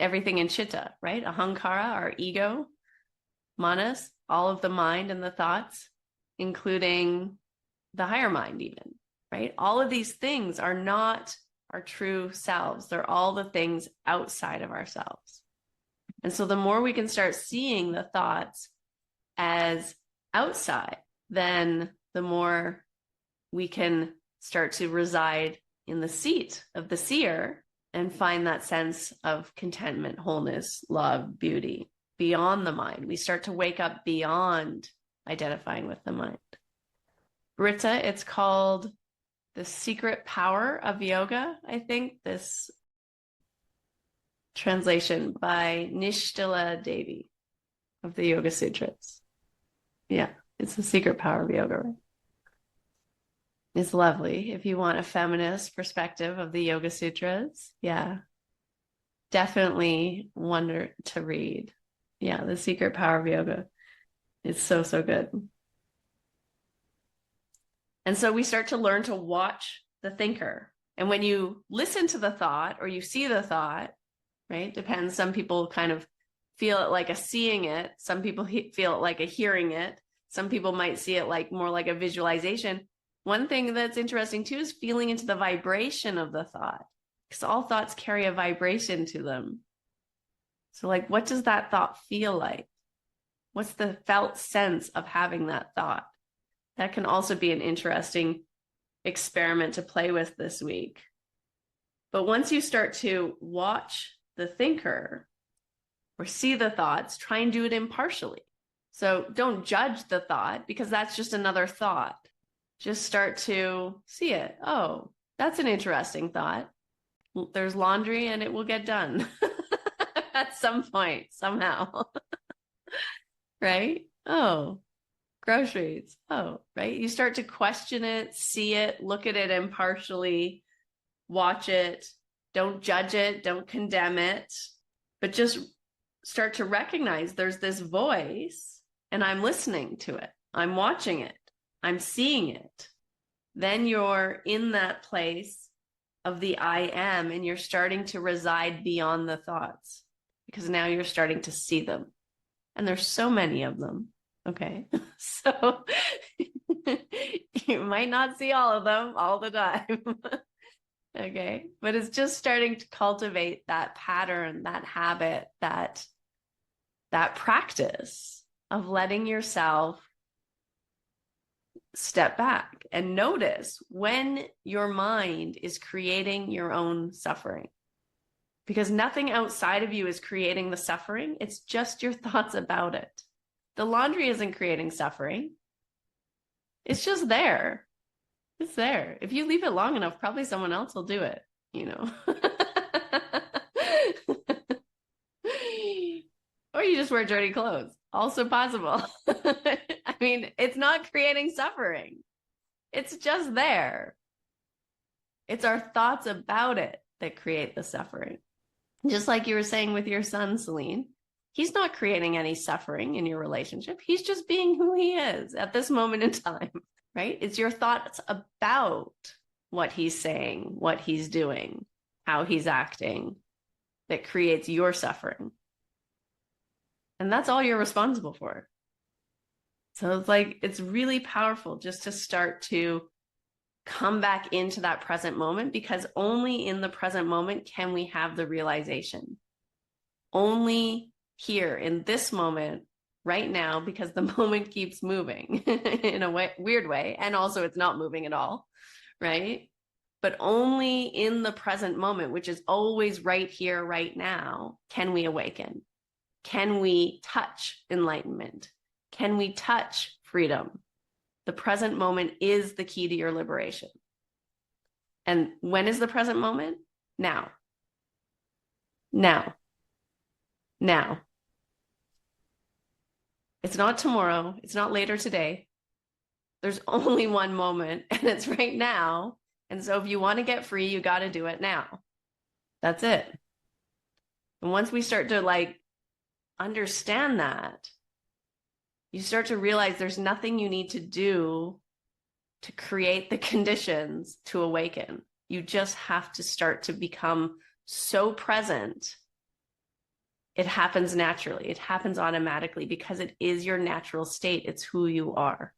everything in chitta, right? Ahankara, our ego, manas, all of the mind and the thoughts, including the higher mind even, right? All of these things are not our true selves. They're all the things outside of ourselves. And so the more we can start seeing the thoughts as outside, then the more we can start to reside in the seat of the seer and find that sense of contentment, wholeness, love, beauty beyond the mind. We start to wake up beyond identifying with the mind. Rita, it's called The Secret Power of Yoga, I think, this translation by Nishtila Devi of the Yoga Sutras. Yeah, it's The Secret Power of Yoga, right? It's lovely. If you want a feminist perspective of the Yoga Sutras, yeah, definitely one to read. Yeah, The Secret Power of Yoga. It's so, so good. And so we start to learn to watch the thinker. And when you listen to the thought or you see the thought, right? Depends. Some people kind of feel it like a seeing it. Some people feel it like a hearing it. Some people might see it like more like a visualization. One thing that's interesting too is feeling into the vibration of the thought, because all thoughts carry a vibration to them. So like, what does that thought feel like? What's the felt sense of having that thought? That can also be an interesting experiment to play with this week. But once you start to watch the thinker or see the thoughts, try and do it impartially. So don't judge the thought because that's just another thought. Just start to see it. Oh, that's an interesting thought. There's laundry and it will get done at some point, somehow. Right? Oh, groceries. Oh, right. You start to question it, see it, look at it impartially, watch it. Don't judge it. Don't condemn it, but just start to recognize there's this voice and I'm listening to it. I'm watching it. I'm seeing it. Then you're in that place of the I am, and you're starting to reside beyond the thoughts because now you're starting to see them. And there's so many of them. Okay. So you might not see all of them all the time. Okay. But it's just starting to cultivate that pattern, that habit, that practice of letting yourself step back and notice when your mind is creating your own suffering. Because nothing outside of you is creating the suffering. It's just your thoughts about it. The laundry isn't creating suffering. It's just there. It's there. If you leave it long enough, probably someone else will do it, you know. Or you just wear dirty clothes. Also possible. I mean, it's not creating suffering. It's just there. It's our thoughts about it that create the suffering. Just like you were saying with your son, Celine, he's not creating any suffering in your relationship. He's just being who he is at this moment in time, right? It's your thoughts about what he's saying, what he's doing, how he's acting, that creates your suffering. And that's all you're responsible for. So it's like, it's really powerful just to start to come back into that present moment, because only in the present moment can we have the realization. Only here in this moment, right now, because the moment keeps moving in a weird way. And also it's not moving at all, right? But only in the present moment, which is always right here, right now, can we awaken. Can we touch enlightenment? Can we touch freedom? The present moment is the key to your liberation. And when is the present moment? Now. Now. Now. It's not tomorrow. It's not later today. There's only one moment, and it's right now. And so if you want to get free, you got to do it now. That's it. And once we start to like understand that, you start to realize there's nothing you need to do to create the conditions to awaken. You just have to start to become so present. It happens naturally. It happens automatically because it is your natural state. It's who you are.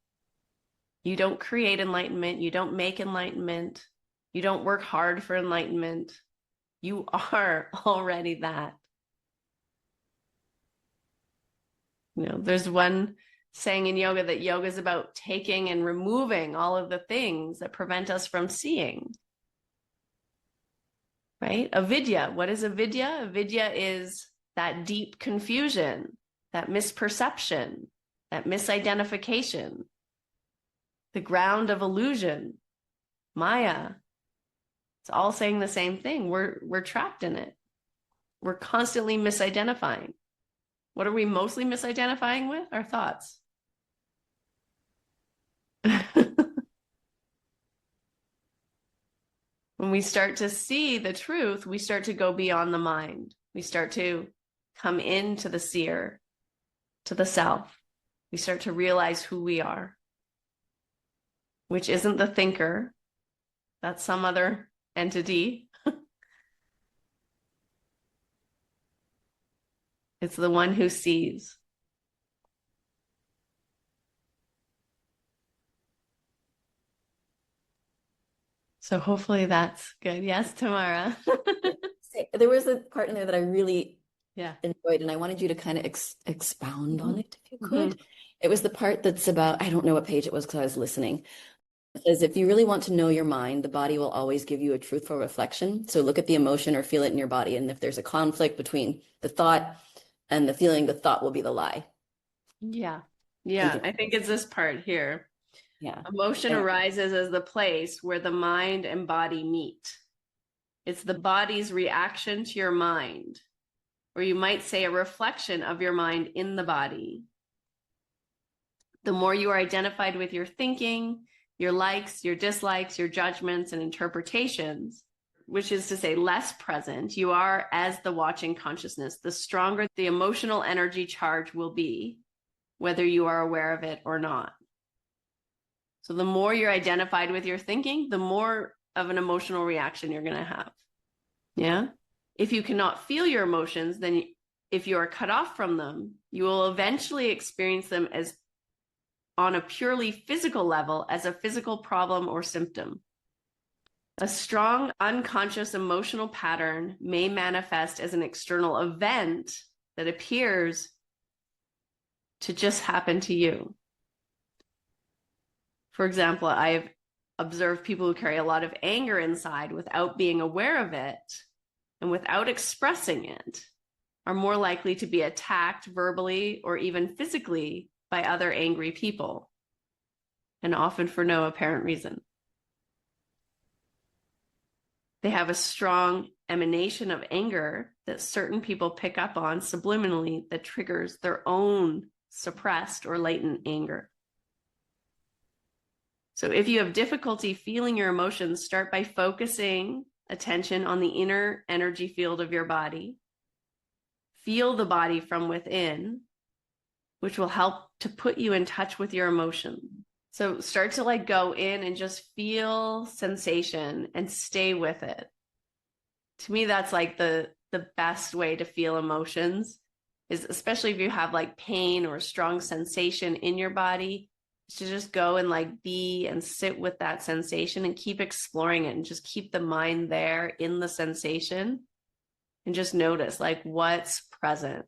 You don't create enlightenment. You don't make enlightenment. You don't work hard for enlightenment. You are already that. You know, there's one saying in yoga that yoga is about taking and removing all of the things that prevent us from seeing. Right? Avidya. What is avidya? Avidya is that deep confusion, that misperception, that misidentification, the ground of illusion, Maya. It's all saying the same thing. We're trapped in it. We're constantly misidentifying. What are we mostly misidentifying with? Our thoughts. When we start to see the truth, we start to go beyond the mind. We start to come into the seer, to the self. We start to realize who we are, which isn't the thinker. That's some other entity. It's the one who sees. So hopefully that's good. Yes, Tamara. There was a part in there that I really Yeah. enjoyed, and I wanted you to kind of expound on it, if you could. Mm-hmm. It was the part that's about, I don't know what page it was because I was listening. It says, if you really want to know your mind, the body will always give you a truthful reflection. So look at the emotion or feel it in your body. And if there's a conflict between the thought and the feeling, the thought will be the lie. Yeah. Yeah. I think it's this part here. Yeah. Emotion arises as the place where the mind and body meet. It's the body's reaction to your mind, or you might say a reflection of your mind in the body. The more you are identified with your thinking, your likes, your dislikes, your judgments, and interpretations, which is to say less present you are as the watching consciousness, the stronger the emotional energy charge will be, whether you are aware of it or not. So the more you're identified with your thinking, the more of an emotional reaction you're going to have. Yeah. If you cannot feel your emotions, then if you are cut off from them, you will eventually experience them as on a purely physical level as a physical problem or symptom. A strong unconscious emotional pattern may manifest as an external event that appears to just happen to you. For example, I've observed people who carry a lot of anger inside without being aware of it and without expressing it are more likely to be attacked verbally or even physically by other angry people, and often for no apparent reason. They have a strong emanation of anger that certain people pick up on subliminally that triggers their own suppressed or latent anger. So if you have difficulty feeling your emotions, start by focusing attention on the inner energy field of your body. Feel the body from within, which will help to put you in touch with your emotions. So start to like go in and just feel sensation and stay with it. To me, that's like the best way to feel emotions, is especially if you have like pain or strong sensation in your body, is to just go and like be and sit with that sensation and keep exploring it and just keep the mind there in the sensation and just notice like what's present.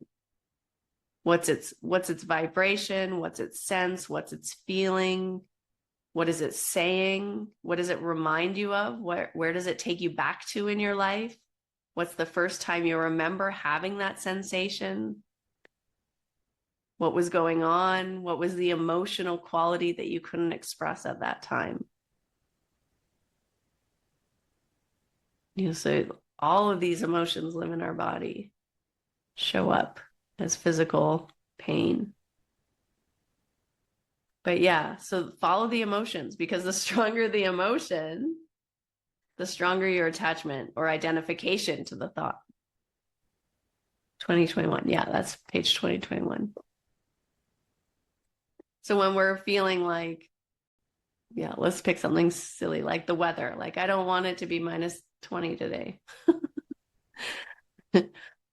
What's its vibration, what's its sense, what's its feeling, what is it saying, what does it remind you of, where does it take you back to in your life? What's the first time you remember having that sensation? What was going on? What was the emotional quality that you couldn't express at that time? So all of these emotions live in our body, show up as physical pain. But yeah, so follow the emotions, because the stronger the emotion, the stronger your attachment or identification to the thought. 2021. Yeah, that's page 2021. So when we're feeling like, yeah, let's pick something silly like the weather. Like, I don't want it to be -20 today.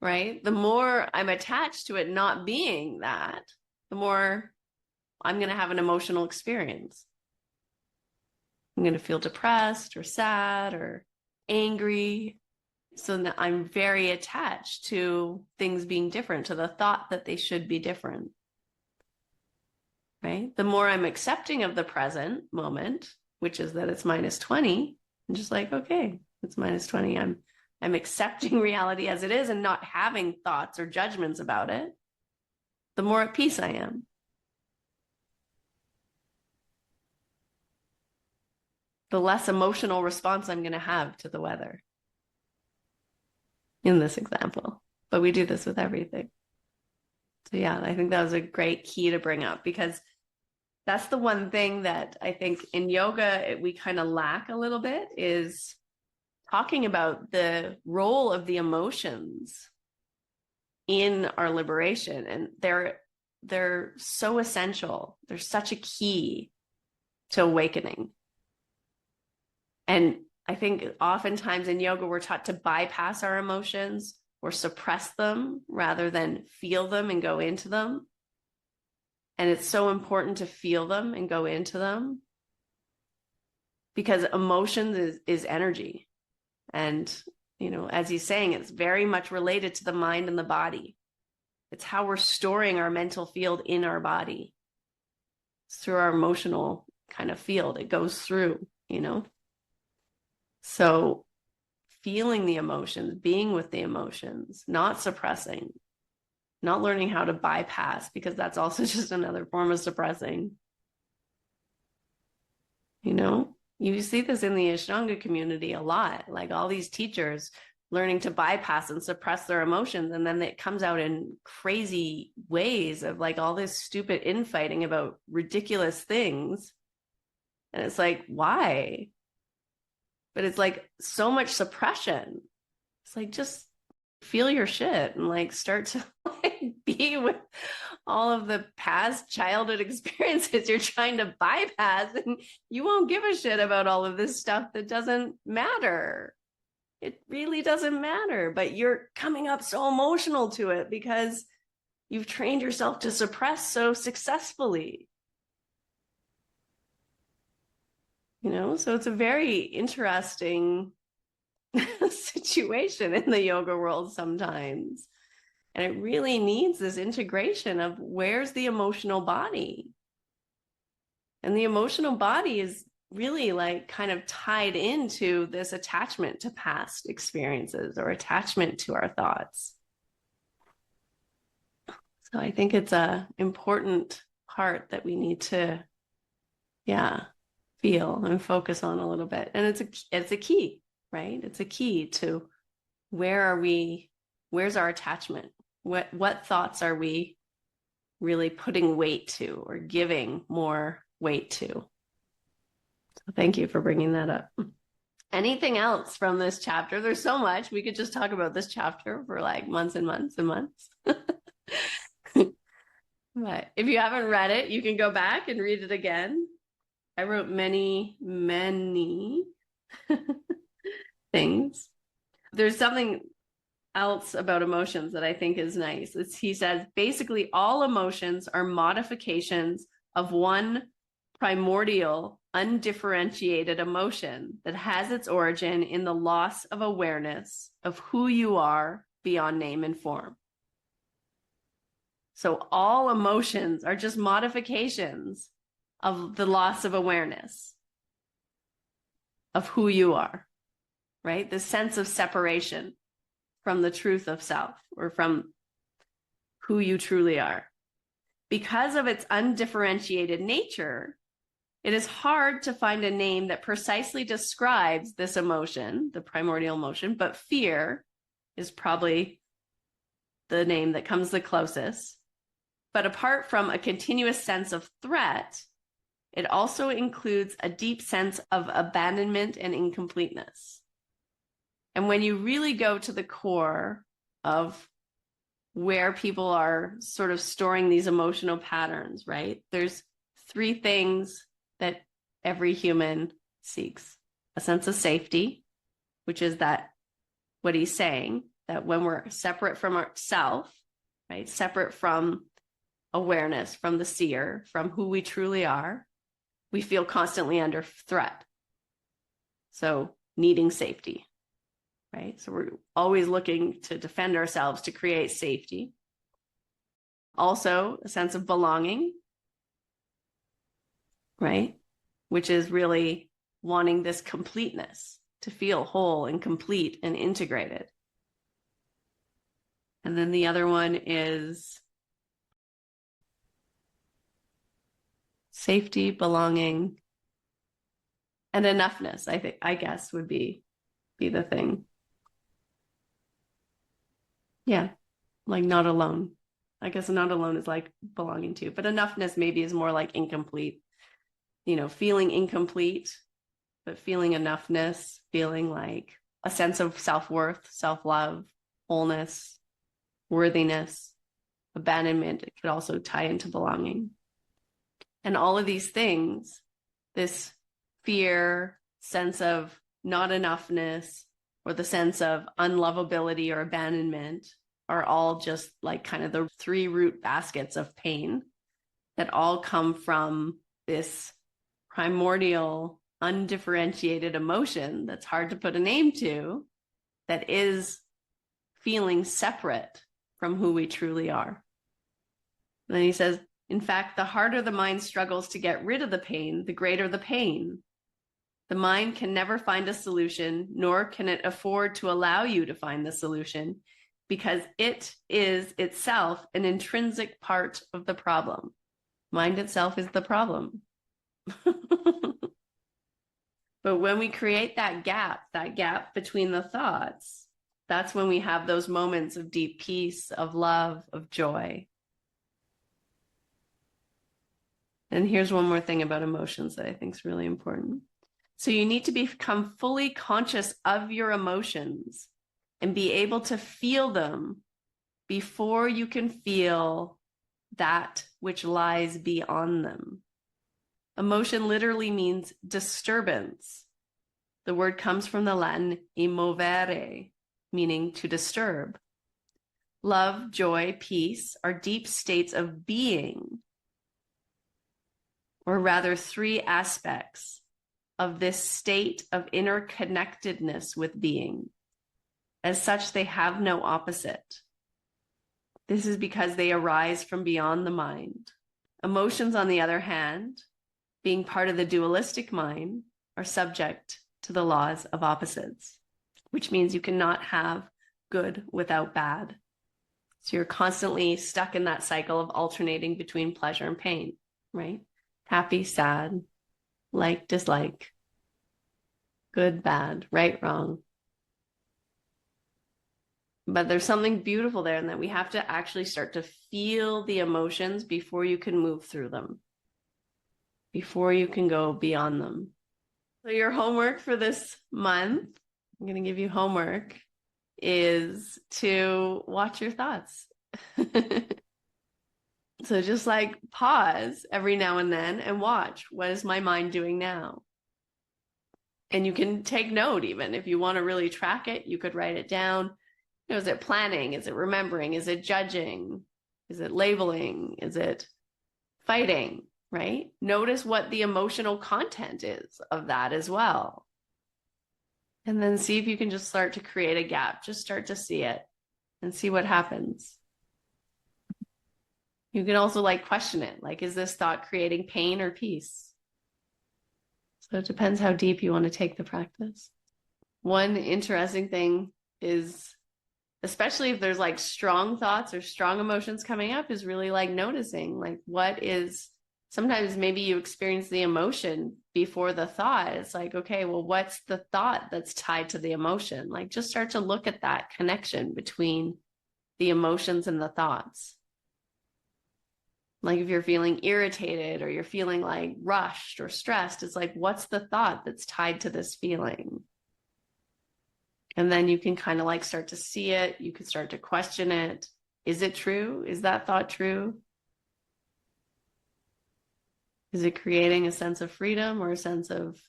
Right? The more I'm attached to it not being that, the more I'm going to have an emotional experience. I'm going to feel depressed or sad or angry. So that I'm very attached to things being different, to the thought that they should be different. Right? The more I'm accepting of the present moment, which is that it's -20, I'm just like, okay, it's -20. I'm accepting reality as it is and not having thoughts or judgments about it, the more at peace I am. The less emotional response I'm going to have to the weather in this example. But we do this with everything. So yeah, I think that was a great key to bring up, because that's the one thing that I think in yoga we kind of lack a little bit, is talking about the role of the emotions in our liberation. And they're so essential. They're such a key to awakening. And I think oftentimes in yoga, we're taught to bypass our emotions or suppress them rather than feel them and go into them. And it's so important to feel them and go into them, because emotions is energy. And, as he's saying, it's very much related to the mind and the body. It's how we're storing our mental field in our body. It's through our emotional kind of field. It goes through, So feeling the emotions, being with the emotions, not suppressing, not learning how to bypass, because that's also just another form of suppressing. You see this in the Ashtanga community a lot, like all these teachers learning to bypass and suppress their emotions. And then it comes out in crazy ways of like all this stupid infighting about ridiculous things. And it's like, why? But it's like so much suppression. It's like, just feel your shit and like start to like be with all of the past childhood experiences you're trying to bypass, and you won't give a shit about all of this stuff that doesn't matter. It really doesn't matter, but you're coming up so emotional to it because you've trained yourself to suppress so successfully. So it's a very interesting situation in the yoga world sometimes. And it really needs this integration of where's the emotional body? And the emotional body is really like kind of tied into this attachment to past experiences or attachment to our thoughts. So I think it's an important part that we need to, feel and focus on a little bit. And it's a key, right? It's a key to where's our attachment? What thoughts are we really putting weight to or giving more weight to? So thank you for bringing that up. Anything else from this chapter? There's so much. We could just talk about this chapter for like months and months and months. But if you haven't read it, you can go back and read it again. I wrote many, many things. There's something else about emotions that I think is nice. He says, basically, all emotions are modifications of one primordial, undifferentiated emotion that has its origin in the loss of awareness of who you are beyond name and form. So all emotions are just modifications of the loss of awareness of who you are, right? The sense of separation from the truth of self or from who you truly are. Because of its undifferentiated nature, it is hard to find a name that precisely describes this emotion, the primordial emotion, but fear is probably the name that comes the closest. But apart from a continuous sense of threat, it also includes a deep sense of abandonment and incompleteness. And when you really go to the core of where people are sort of storing these emotional patterns, right? There's three things that every human seeks. A sense of safety, which is that what he's saying, that when we're separate from ourself, right? Separate from awareness, from the seer, from who we truly are, we feel constantly under threat. So needing safety, right? So we're always looking to defend ourselves, to create safety. Also, a sense of belonging, right? Which is really wanting this completeness, to feel whole and complete and integrated. And then the other one is safety, belonging, and enoughness, I guess would be the thing. Yeah, like not alone. I guess not alone is like belonging to, but enoughness maybe is more like incomplete. You know, feeling incomplete, but feeling enoughness, feeling like a sense of self-worth, self-love, wholeness, worthiness, abandonment. It could also tie into belonging. And all of these things, this fear, sense of not enoughness, or the sense of unlovability or abandonment are all just like kind of the three root baskets of pain that all come from this primordial, undifferentiated emotion that's hard to put a name to, that is feeling separate from who we truly are. And then he says, in fact, the harder the mind struggles to get rid of the pain, the greater the pain. The mind can never find a solution, nor can it afford to allow you to find the solution, because it is itself an intrinsic part of the problem. Mind itself is the problem. But when we create that gap between the thoughts, that's when we have those moments of deep peace, of love, of joy. And here's one more thing about emotions that I think is really important. So you need to become fully conscious of your emotions and be able to feel them before you can feel that which lies beyond them. Emotion literally means disturbance. The word comes from the Latin emovere, meaning to disturb. Love, joy, peace are deep states of being, or rather three aspects of this state of interconnectedness with being. As such, they have no opposite. This is because they arise from beyond the mind. Emotions, on the other hand, being part of the dualistic mind, are subject to the laws of opposites, which means you cannot have good without bad. So you're constantly stuck in that cycle of alternating between pleasure and pain, right? Happy, sad, like, dislike, good, bad, right, wrong. But there's something beautiful there in that we have to actually start to feel the emotions before you can move through them, before you can go beyond them. So your homework for this month, I'm going to give you homework, is to watch your thoughts. So just like pause every now and then and watch, what is my mind doing now? And you can take note. Even if you want to really track it, you could write it down. You know, is it planning? Is it remembering? Is it judging? Is it labeling? Is it fighting? Right? Notice what the emotional content is of that as well. And then see if you can just start to create a gap. Just start to see it and see what happens. You can also like question it. Like, is this thought creating pain or peace? So it depends how deep you want to take the practice. One interesting thing is, especially if there's like strong thoughts or strong emotions coming up, is really like noticing like what is, sometimes maybe you experience the emotion before the thought. It's like, okay, well, what's the thought that's tied to the emotion? Like just start to look at that connection between the emotions and the thoughts. Like if you're feeling irritated or you're feeling like rushed or stressed, it's like, what's the thought that's tied to this feeling? And then you can kind of like start to see it. You can start to question it. Is it true? Is that thought true? Is it creating a sense of freedom or a sense of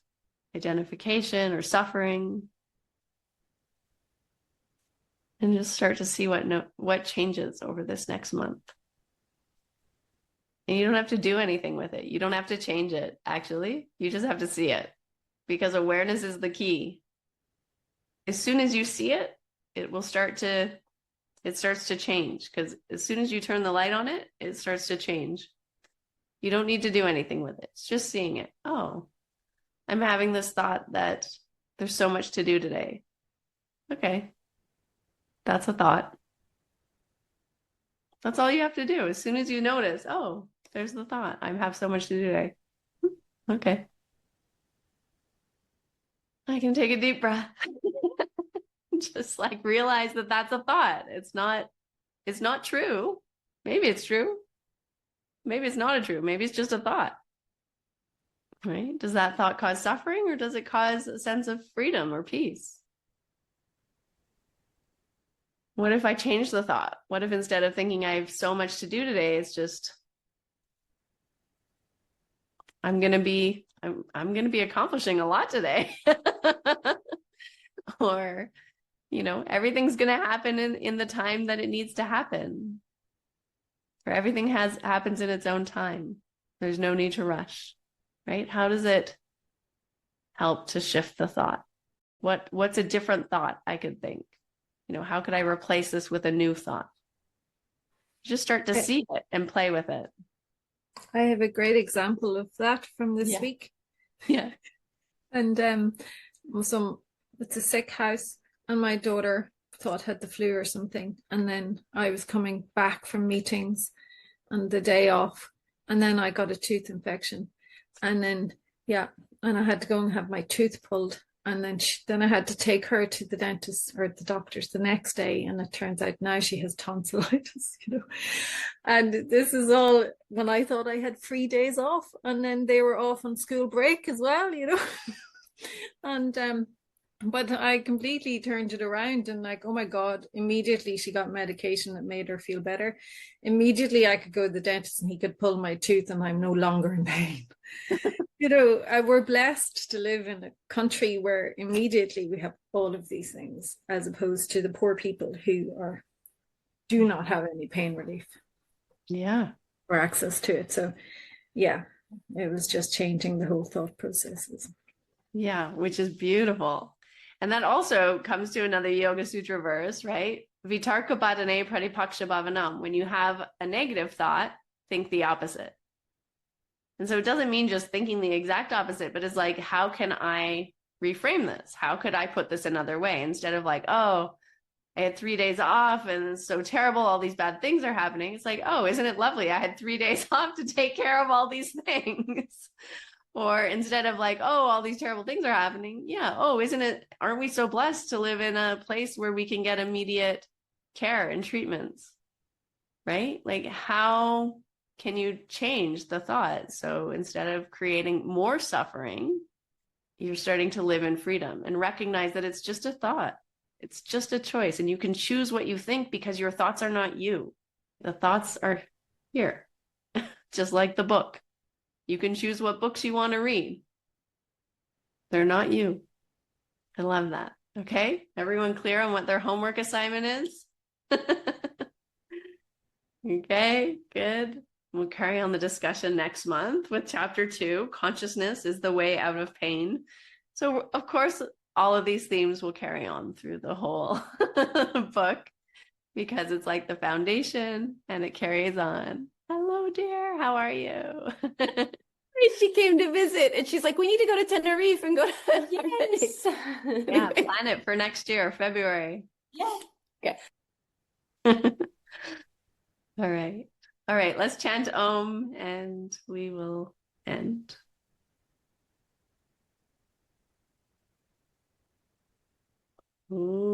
identification or suffering? And just start to see what changes over this next month. And you don't have to do anything with it. You don't have to change it, actually. You just have to see it, because awareness is the key. As soon as you see it, it starts to change, because as soon as you turn the light on it, it starts to change. You don't need to do anything with it. It's just seeing it. Oh, I'm having this thought that there's so much to do today. Okay. That's a thought. That's all you have to do. As soon as you notice, oh, there's the thought, I have so much to do today. Okay. I can take a deep breath. Just like realize that that's a thought. It's not true. Maybe it's true. Maybe it's not true. Maybe it's just a thought. Right? Does that thought cause suffering, or does it cause a sense of freedom or peace? What if I change the thought? What if instead of thinking I have so much to do today, it's just, I'm going to be accomplishing a lot today. Or, everything's going to happen in the time that it needs to happen. Or everything happens in its own time. There's no need to rush, right? How does it help to shift the thought? What's a different thought I could think? How could I replace this with a new thought? Just start to see it and play with it. I have a great example of that from this week. Yeah. And it's a sick house, and my daughter thought had the flu or something. And then I was coming back from meetings and the day off, and then I got a tooth infection. And then, and I had to go and have my tooth pulled. And then I had to take her to the dentist or the doctors the next day. And it turns out now she has tonsillitis, And this is all when I thought I had 3 days off, and then they were off on school break as well, And but I completely turned it around, and like, oh my God, immediately she got medication that made her feel better. Immediately I could go to the dentist and he could pull my tooth and I'm no longer in pain. We're blessed to live in a country where immediately we have all of these things, as opposed to the poor people who do not have any pain relief. Yeah. Or access to it. So it was just changing the whole thought processes. Yeah, which is beautiful. And that also comes to another Yoga Sutra verse, right? Vitarka badane pratipaksha bhavanam. When you have a negative thought, think the opposite. And so it doesn't mean just thinking the exact opposite, but it's like, how can I reframe this? How could I put this another way? Instead of like, oh, I had 3 days off and it's so terrible, all these bad things are happening. It's like, oh, isn't it lovely? I had 3 days off to take care of all these things. Or instead of like, oh, all these terrible things are happening. Yeah. Oh, aren't we so blessed to live in a place where we can get immediate care and treatments, right? Like, how can you change the thought? So instead of creating more suffering, you're starting to live in freedom and recognize that it's just a thought. It's just a choice. And you can choose what you think, because your thoughts are not you. The thoughts are here. just like the book. You can choose what books you want to read. They're not you. I love that. Okay, everyone clear on what their homework assignment is? Okay, good. We'll carry on the discussion next month with chapter 2, Consciousness is the Way Out of Pain. So, of course, all of these themes will carry on through the whole book because it's like the foundation and it carries on. Hello, dear. How are you? She came to visit and she's like, we need to go to Tenerife and go to Yes. Yeah, plan it for next year, February. Yeah. Okay. All right. All right, let's chant Om and we will end. Om.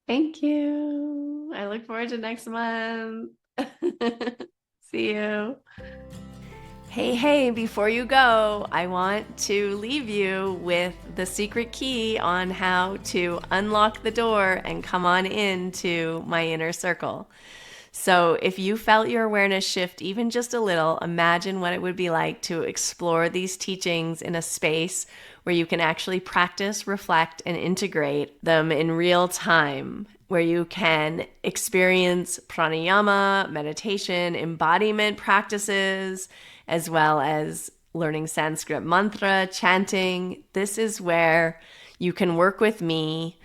Thank you. I look forward to next month. See you. Hey, before you go, I want to leave you with the secret key on how to unlock the door and come on into my inner circle. So if you felt your awareness shift even just a little, imagine what it would be like to explore these teachings in a space where you can actually practice, reflect, and integrate them in real time, where you can experience pranayama, meditation, embodiment practices, as well as learning Sanskrit mantra, chanting. This is where you can work with me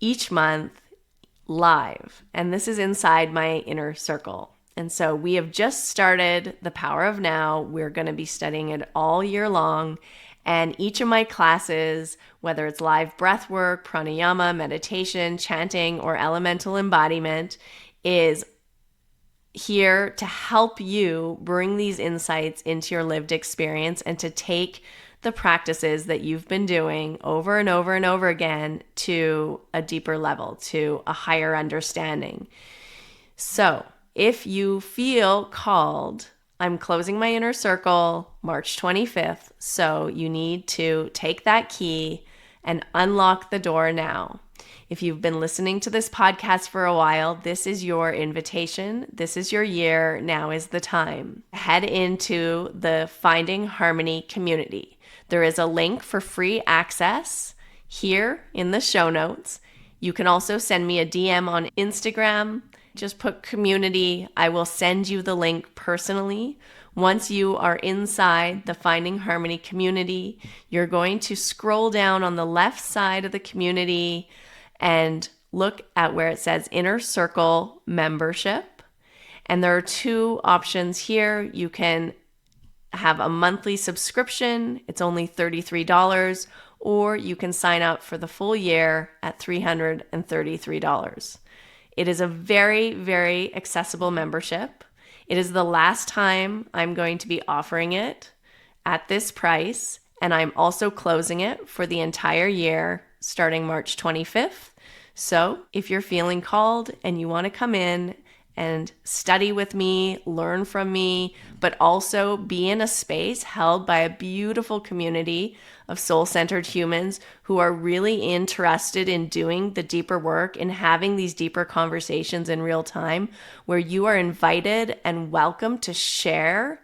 each month live. And this is inside my inner circle. And so we have just started the Power of Now. We're going to be studying it all year long. And each of my classes, whether it's live breath work, pranayama, meditation, chanting, or elemental embodiment, is here to help you bring these insights into your lived experience and to take the practices that you've been doing over and over and over again to a deeper level, to a higher understanding. So if you feel called, I'm closing my inner circle March 25th. So you need to take that key and unlock the door now. If you've been listening to this podcast for a while, this is your invitation. This is your year. Now is the time. Head into the Finding Harmony community. There is a link for free access here in the show notes. You can also send me a DM on Instagram. Just put community. I will send you the link personally. Once you are inside the Finding Harmony community, you're going to scroll down on the left side of the community and look at where it says Inner Circle Membership. And there are two options here. You can have a monthly subscription. It's only $33. Or you can sign up for the full year at $333. It is a very, very accessible membership. It is the last time I'm going to be offering it at this price, and I'm also closing it for the entire year starting March 25th. So if you're feeling called and you want to come in and study with me, learn from me, but also be in a space held by a beautiful community of soul-centered humans who are really interested in doing the deeper work and having these deeper conversations in real time, where you are invited and welcome to share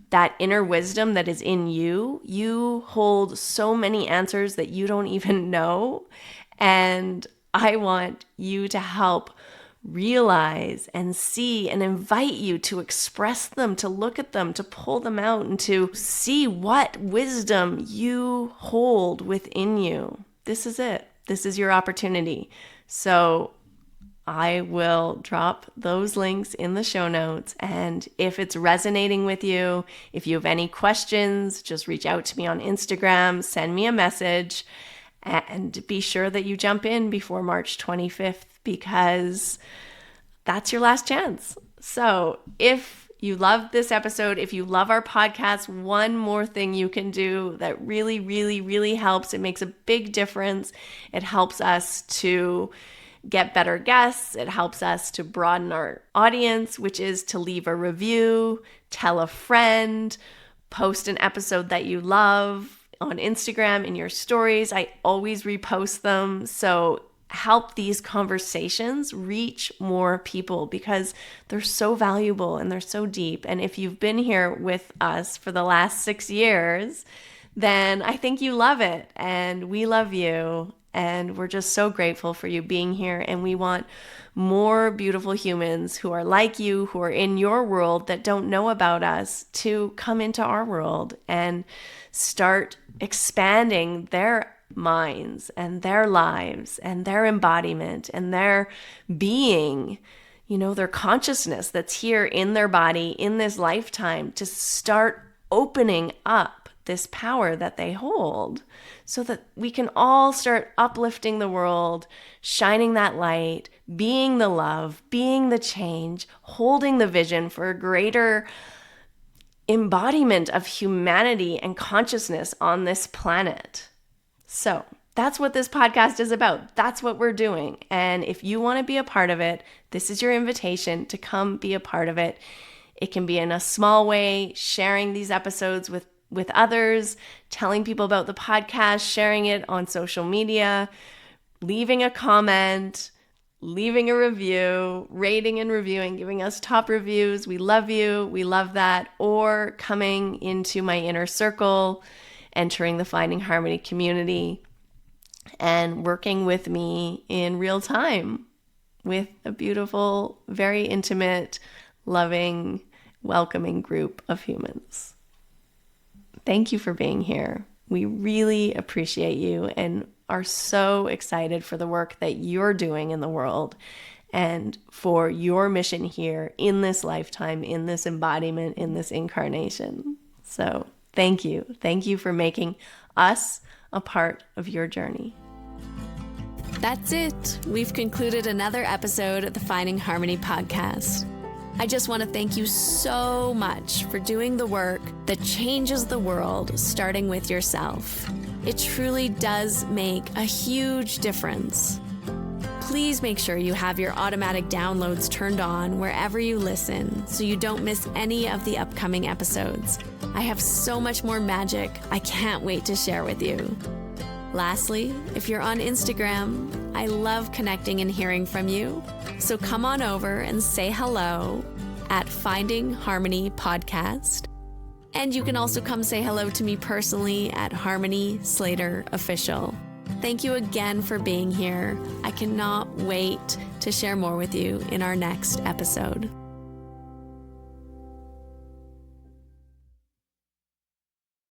that inner wisdom that is in you. You hold so many answers that you don't even know. And I want you to help realize and see and invite you to express them, to look at them, to pull them out, and to see what wisdom you hold within you. This is it. This is your opportunity. So I will drop those links in the show notes. And if it's resonating with you, if you have any questions, just reach out to me on Instagram, send me a message, and be sure that you jump in before March 25th, because that's your last chance. So if you love this episode, if you love our podcast, one more thing you can do that really, really, really helps. It makes a big difference. It helps us to get better guests. It helps us to broaden our audience, which is to leave a review, tell a friend, post an episode that you love on Instagram in your stories. I always repost them. So help these conversations reach more people because they're so valuable and they're so deep. And if you've been here with us for the last 6 years, then I think you love it and we love you. And we're just so grateful for you being here. And we want more beautiful humans who are like you, who are in your world that don't know about us, to come into our world and start expanding their minds and their lives and their embodiment and their being, their consciousness that's here in their body in this lifetime, to start opening up this power that they hold so that we can all start uplifting the world, shining that light, being the love, being the change, holding the vision for a greater embodiment of humanity and consciousness on this planet. So that's what this podcast is about. That's what we're doing. And if you want to be a part of it, this is your invitation to come be a part of it. It can be in a small way, sharing these episodes with others, telling people about the podcast, sharing it on social media, leaving a comment, leaving a review, rating and reviewing, giving us top reviews. We love you. We love that. Or coming into my inner circle, entering the Finding Harmony community, and working with me in real time with a beautiful, very intimate, loving, welcoming group of humans. Thank you for being here. We really appreciate you and are so excited for the work that you're doing in the world and for your mission here in this lifetime, in this embodiment, in this incarnation. So thank you. Thank you for making us a part of your journey. That's it. We've concluded another episode of the Finding Harmony podcast. I just want to thank you so much for doing the work that changes the world, starting with yourself. It truly does make a huge difference. Please make sure you have your automatic downloads turned on wherever you listen so you don't miss any of the upcoming episodes. I have so much more magic I can't wait to share with you. Lastly, if you're on Instagram, I love connecting and hearing from you. So come on over and say hello at Finding Harmony Podcast. And you can also come say hello to me personally at Harmony Slater Official. Thank you again for being here. I cannot wait to share more with you in our next episode.